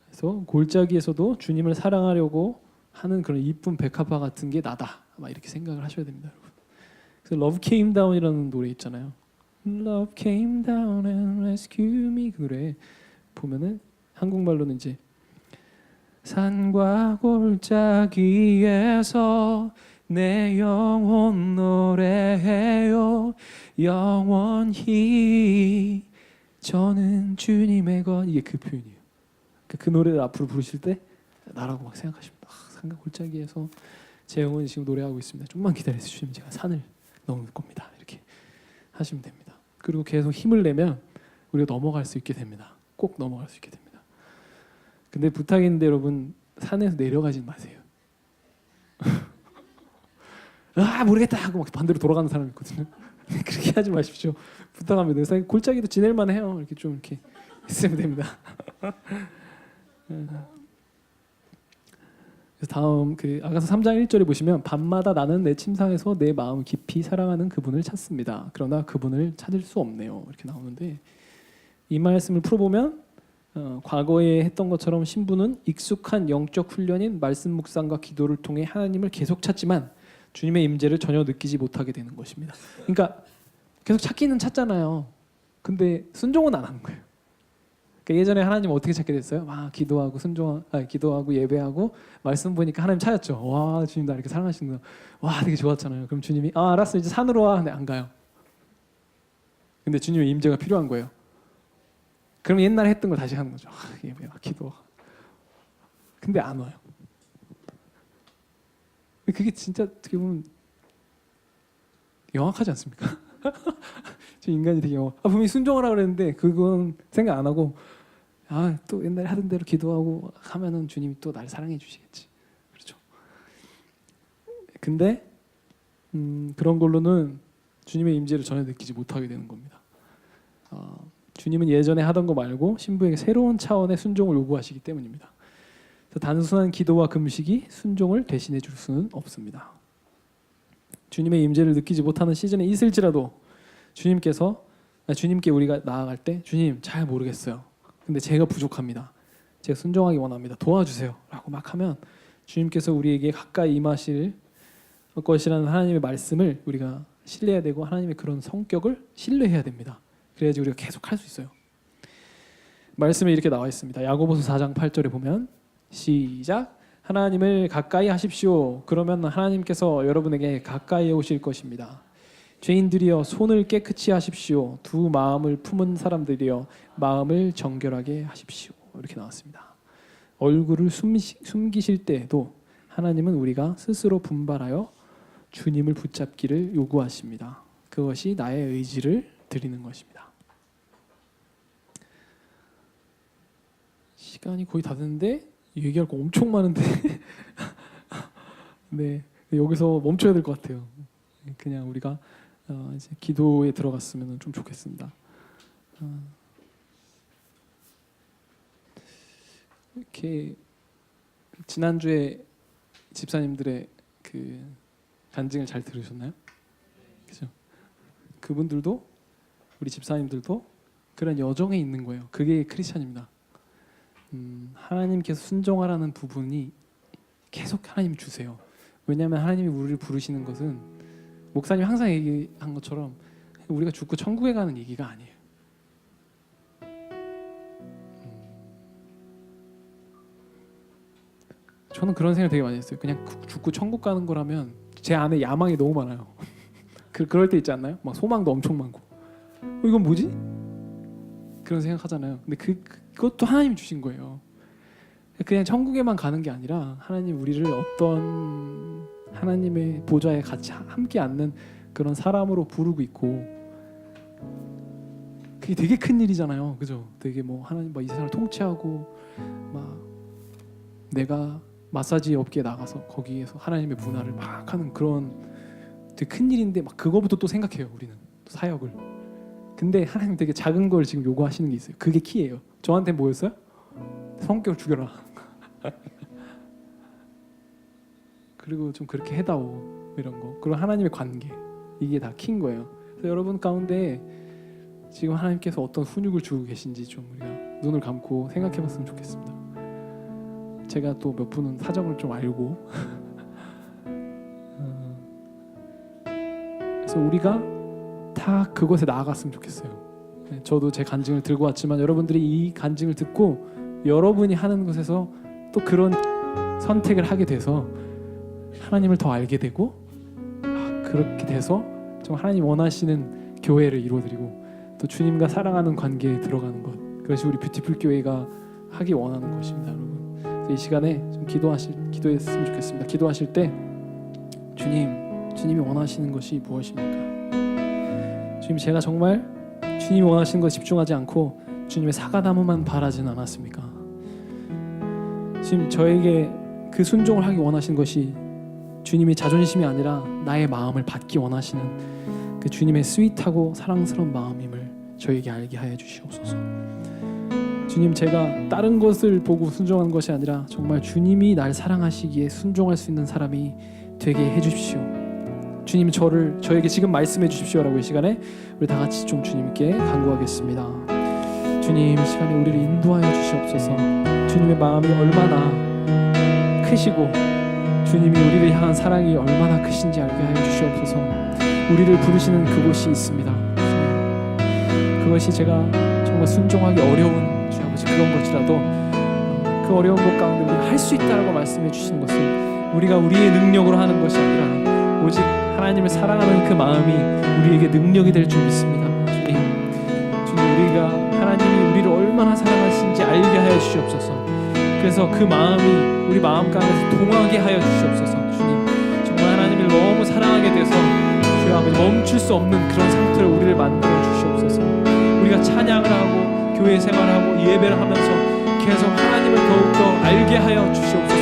[SPEAKER 1] 그래서 골짜기에서도 주님을 사랑하려고 하는 그런 이쁜 백합화 같은 게 나다. 이렇게 생각을 하셔야 됩니다, 여러분. 그래서 Love Came Down이라는 노래 있잖아요. Love came down and rescue me. 그 노래 보면은 한국말로는 이제 산과 골짜기에서 내 영혼 노래해요. 영원히 저는 주님의 것. 이게 그 표현이에요. 그 노래를 앞으로 부르실 때 나라고 생각하십니다. 산과 골짜기에서 제 영혼이 지금 노래하고 있습니다. 좀만 기다려주시면 주님 제가 산을 넘을 겁니다. 이렇게 하시면 됩니다. 그리고 계속 힘을 내면 우리가 넘어갈 수 있게 됩니다. 꼭 넘어갈 수 있게 됩니다. 근데 부탁인데 여러분 산에서 내려가지 마세요. 모르겠다 하고 반대로 돌아가는 사람이 있거든요. 그렇게 하지 마십시오. 부탁합니다. 골짜기도 지낼만 해요. 이렇게 좀 이렇게 있으면 됩니다. 다음 아가서 3장 1절에 보시면 밤마다 나는 내 침상에서 내 마음 깊이 사랑하는 그분을 찾습니다. 그러나 그분을 찾을 수 없네요. 이렇게 나오는데 이 말씀을 풀어보면 과거에 했던 것처럼 신부는 익숙한 영적 훈련인 말씀 묵상과 기도를 통해 하나님을 계속 찾지만 주님의 임재를 전혀 느끼지 못하게 되는 것입니다. 그러니까 계속 찾기는 찾잖아요. 근데 순종은 안 하는 거예요. 그러니까 그러니까 예전에 하나님 어떻게 찾게 됐어요? 막 기도하고 기도하고 예배하고 말씀 보니까 하나님 찾았죠. 와, 주님 나 이렇게 사랑하시는구나. 와, 되게 좋았잖아요. 그럼 주님이 알았어, 이제 산으로 와. 근데 안 가요. 근데 주님의 임재가 필요한 거예요. 그럼 옛날에 했던 걸 다시 하는 거죠. 예배, 기도. 근데 안 와요. 그게 진짜 어떻게 보면 영악하지 않습니까? 저 인간이 되게 분명히 순종하라고 그랬는데 그건 생각 안 하고 또 옛날에 하던 대로 기도하고 하면은 주님이 또 날 사랑해 주시겠지. 그렇죠. 근데 그런 걸로는 주님의 임재를 전혀 느끼지 못하게 되는 겁니다. 주님은 예전에 하던 거 말고 신부에게 새로운 차원의 순종을 요구하시기 때문입니다. 단순한 기도와 금식이 순종을 대신해 줄 수는 없습니다. 주님의 임재를 느끼지 못하는 시즌이 있을지라도 주님께 우리가 나아갈 때 주님 잘 모르겠어요. 근데 제가 부족합니다. 제가 순종하기 원합니다. 도와주세요. 라고 막 하면 주님께서 우리에게 가까이 임하실 것이라는 하나님의 말씀을 우리가 신뢰해야 되고 하나님의 그런 성격을 신뢰해야 됩니다. 그래야지 우리가 계속 할 수 있어요. 말씀에 이렇게 나와 있습니다. 야고보서 4장 8절에 보면 시작. 하나님을 가까이 하십시오. 그러면 하나님께서 여러분에게 가까이 오실 것입니다. 죄인들이여 손을 깨끗이 하십시오. 두 마음을 품은 사람들이여 마음을 정결하게 하십시오. 이렇게 나왔습니다. 얼굴을 숨기실 때에도 하나님은 우리가 스스로 분발하여 주님을 붙잡기를 요구하십니다. 그것이 나의 의지를 드리는 것입니다. 시간이 거의 다 됐는데 얘기할 거 엄청 많은데 네, 여기서 멈춰야 될 것 같아요. 그냥 우리가 이제 기도에 들어갔으면 좀 좋겠습니다. 이렇게 지난주에 집사님들의 그 간증을 잘 들으셨나요? 그죠? 그분들도 우리 집사님들도 그런 여정에 있는 거예요. 그게 크리스찬입니다. 하나님께서 순종하라는 부분이 계속 하나님 주세요. 왜냐하면 하나님이 우리를 부르시는 것은 목사님 항상 얘기한 것처럼 우리가 죽고 천국에 가는 얘기가 아니에요. 저는 그런 생각 되게 많이 했어요. 그냥 죽고 천국 가는 거라면 제 안에 야망이 너무 많아요. 그럴 때 있지 않나요? 막 소망도 엄청 많고 이건 뭐지? 그런 생각하잖아요. 근데 그것도 하나님이 주신 거예요. 그냥 천국에만 가는 게 아니라 하나님 우리를 어떤 하나님의 보좌에 같이 함께 앉는 그런 사람으로 부르고 있고 그게 되게 큰 일이잖아요. 그죠? 되게 뭐 하나님 막 이 세상을 통치하고 막 내가 마사지 업계에 나가서 거기에서 하나님의 문화를 막 하는 그런 되게 큰 일인데 막 그거부터 또 생각해요. 우리는 또 사역을. 근데 하나님 되게 작은 걸 지금 요구하시는 게 있어요. 그게 키예요. 저한테 뭐였어요? 성격을 죽여라. 그리고 좀 그렇게 해다오 이런 거. 그리고 하나님의 관계 이게 다 키인 거예요. 그래서 여러분 가운데 지금 하나님께서 어떤 훈육을 주고 계신지 좀 우리가 눈을 감고 생각해봤으면 좋겠습니다. 제가 또 몇 분은 사정을 좀 알고 그래서 우리가 다 그곳에 나아갔으면 좋겠어요. 저도 제 간증을 들고 왔지만 여러분들이 이 간증을 듣고 여러분이 하는 것에서 또 그런 선택을 하게 돼서 하나님을 더 알게 되고 그렇게 돼서 좀 하나님 원하시는 교회를 이루어드리고 또 주님과 사랑하는 관계에 들어가는 것 그것이 우리 뷰티풀 교회가 하기 원하는 것입니다. 여러분 그래서 이 시간에 좀 기도했으면 좋겠습니다. 기도하실 때 주님이 원하시는 것이 무엇입니까? 주님 제가 정말 주님이 원하시는 것에 집중하지 않고 주님의 사과나무만 바라지는 않았습니까? 지금 저에게 그 순종을 하기 원하시는 것이 주님의 자존심이 아니라 나의 마음을 받기 원하시는 그 주님의 스윗하고 사랑스러운 마음임을 저에게 알게 하여 주시옵소서. 주님 제가 다른 것을 보고 순종하는 것이 아니라 정말 주님이 날 사랑하시기에 순종할 수 있는 사람이 되게 해주십시오. 주님 저에게 지금 말씀해 주십시오라고 이 시간에 우리 다 같이 좀 주님께 간구하겠습니다. 주님 이 시간에 우리를 인도하여 주시옵소서. 주님의 마음이 얼마나 크시고 주님이 우리를 향한 사랑이 얼마나 크신지 알게 하여 주시옵소서. 우리를 부르시는 그곳이 있습니다. 그것이 제가 정말 순종하기 어려운 주 아버지 그런 것이라도 그 어려운 것 가운데 우리가 할 수 있다라고 말씀해 주시는 것은 우리가 우리의 능력으로 하는 것이 아니라 오직 하나님을 사랑하는 그 마음이 우리에게 능력이 될 줄 믿습니다. 주님 우리가 하나님이 우리를 얼마나 사랑하시는지 알게 하여 주시옵소서. 그래서 그 마음이 우리 마음 가운데서 동하게 하여 주시옵소서. 주님 정말 하나님을 너무 사랑하게 돼서 주여 아버지 멈출 수 없는 그런 상태로 우리를 만들어 주시옵소서. 우리가 찬양을 하고 교회 생활을 하고 예배를 하면서 계속 하나님을 더욱더 알게 하여 주시옵소서.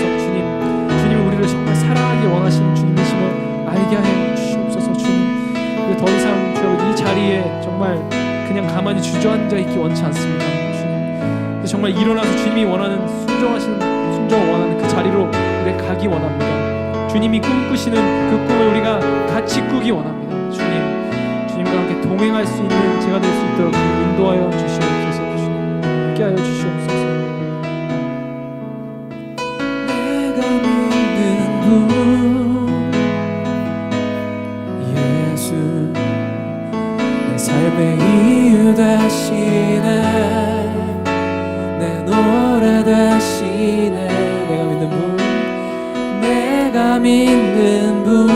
[SPEAKER 1] 주님 우리를 정말 사랑하기 원하시는 주님이심을 알게 하여 주시옵소서. 주님 더 이상 주여 이 자리에 정말 그냥 가만히 주저앉아 있기 원치 않습니다. 주님 정말 일어나서 주님이 원하는 순종을 원하는 그 자리로 우리가 가기 원합니다. 주님이 꿈꾸시는 그 꿈을 우리가 같이 꾸기 원합니다. 주님과 함께 동행할 수 있는 제가 될 수 있도록 인도하여 주시옵소서. 주님 함께하여 주시옵소서.
[SPEAKER 2] 내가 믿는 분 예수 내 삶의 이유 되시네 내 노래 되시네 내가 믿는 분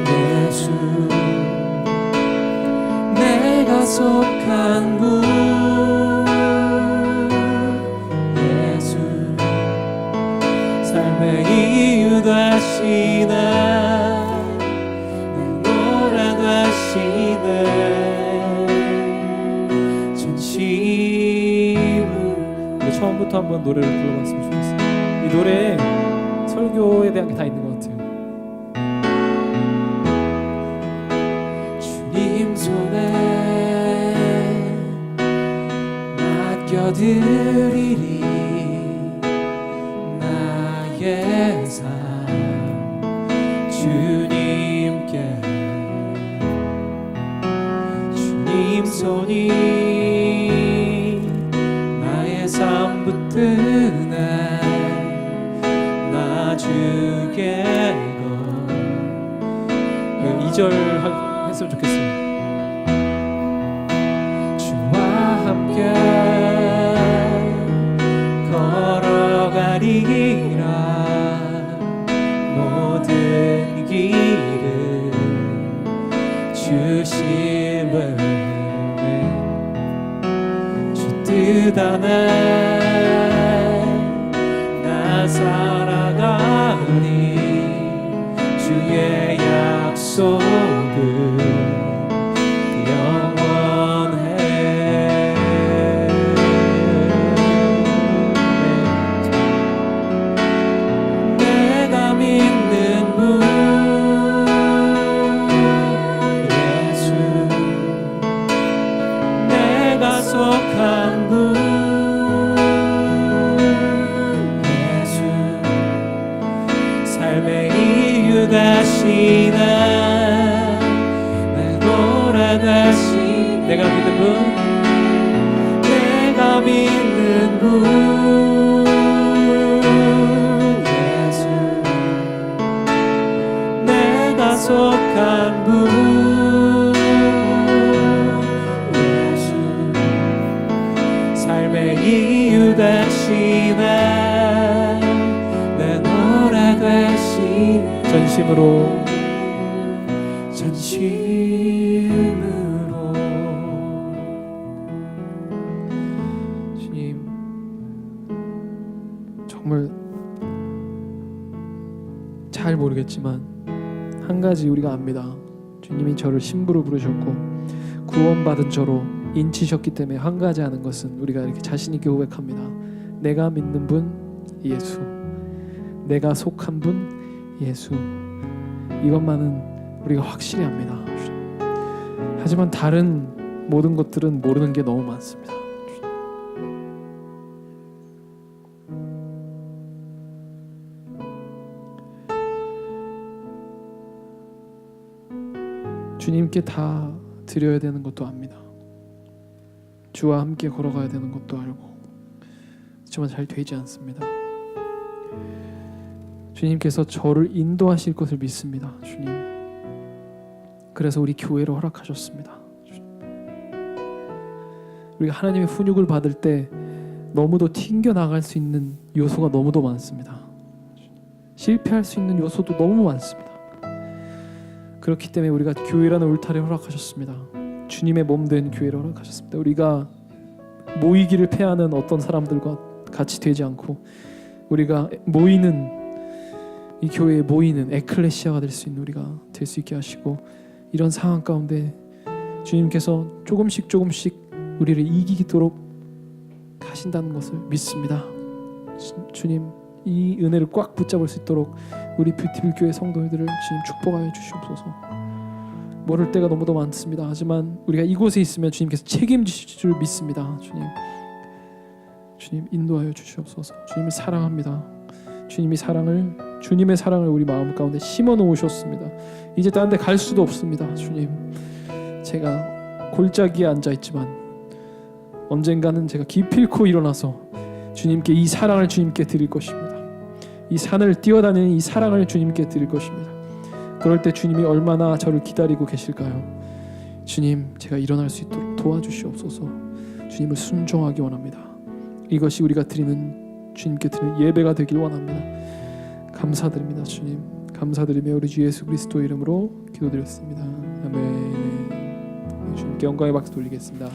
[SPEAKER 2] 예수 내가 속한 분 예수 삶의 이유 되시네 내 노래 되시네 전심을 우리 처음부터 한번 노래를 불러봤으면 좋겠어요. 이 노래에 설교에 대한 게 다 있는 것 같아요. 주님 손에 맡겨드리리 나의 삶 주님께 주님 손이 나의 삶 붙드네 주께고 2절 했으면 좋겠어요. 주와 함께 걸어가리라 모든 길을 주심을 주 뜻 안에 나 살아가니 주의 약속은 영원해 내가 믿는 분 예수 내가 속한 분 삶의 이유 되시네 내 노래 되시 내가 믿는 분 내가 믿는 분 예수 내가 속한 분 예수 삶의 이유 되시네 전심으로
[SPEAKER 1] 주님 정말 잘 모르겠지만 한 가지 우리가 압니다. 주님이 저를 신부로 부르셨고 구원받은 저로 인치셨기 때문에 한 가지 아는 것은 우리가 이렇게 자신 있게 고백합니다. 내가 믿는 분 예수 내가 속한 분 예수 이것만은 우리가 확실히 합니다. 하지만 다른 모든 것들은 모르는 게 너무 많습니다. 주님께 다 드려야 되는 것도 압니다. 주와 함께 걸어가야 되는 것도 알고 하지만 잘 되지 않습니다. 주님께서 저를 인도하실 것을 믿습니다. 주님 그래서 우리 교회를 허락하셨습니다. 우리가 하나님의 훈육을 받을 때 너무도 튕겨 나갈 수 있는 요소가 너무도 많습니다. 실패할 수 있는 요소도 너무 많습니다. 그렇기 때문에 우리가 교회라는 울타리 허락하셨습니다. 주님의 몸된 교회를 허락하셨습니다. 우리가 모이기를 패하는 어떤 사람들과 같이 되지 않고 우리가 모이는 이 교회에 모이는 에클레시아가 될 수 있는 우리가 될 수 있게 하시고, 이런 상황 가운데 주님께서 조금씩 우리를 이기도록 하신다는 것을 믿습니다. 주님, 이 은혜를 꽉 붙잡을 수 있도록 우리 뷰티풀 교회 성도들을 주님 축복하여 주시옵소서. 모를 때가 너무도 많습니다. 하지만 우리가 이곳에 있으면 주님께서 책임지실 줄 믿습니다. 주님 인도하여 주시옵소서. 주님을 사랑합니다. 주님의 사랑을 우리 마음 가운데 심어 놓으셨습니다. 이제 다른 데 갈 수도 없습니다. 주님, 제가 골짜기에 앉아 있지만 언젠가는 제가 기필코 일어나서 주님께 이 사랑을 주님께 드릴 것입니다. 이 산을 뛰어다니는 이 사랑을 주님께 드릴 것입니다. 그럴 때 주님이 얼마나 저를 기다리고 계실까요? 주님, 제가 일어날 수 있도록 도와주시옵소서. 주님을 순종하기 원합니다. 이것이 우리가 주님께 드리는 예배가 되길 원합니다. 감사드립니다. 주님, 감사드리며 우리 주 예수 그리스도의 이름으로 기도드렸습니다. 아멘. 주님께 영광의 박수 돌리겠습니다.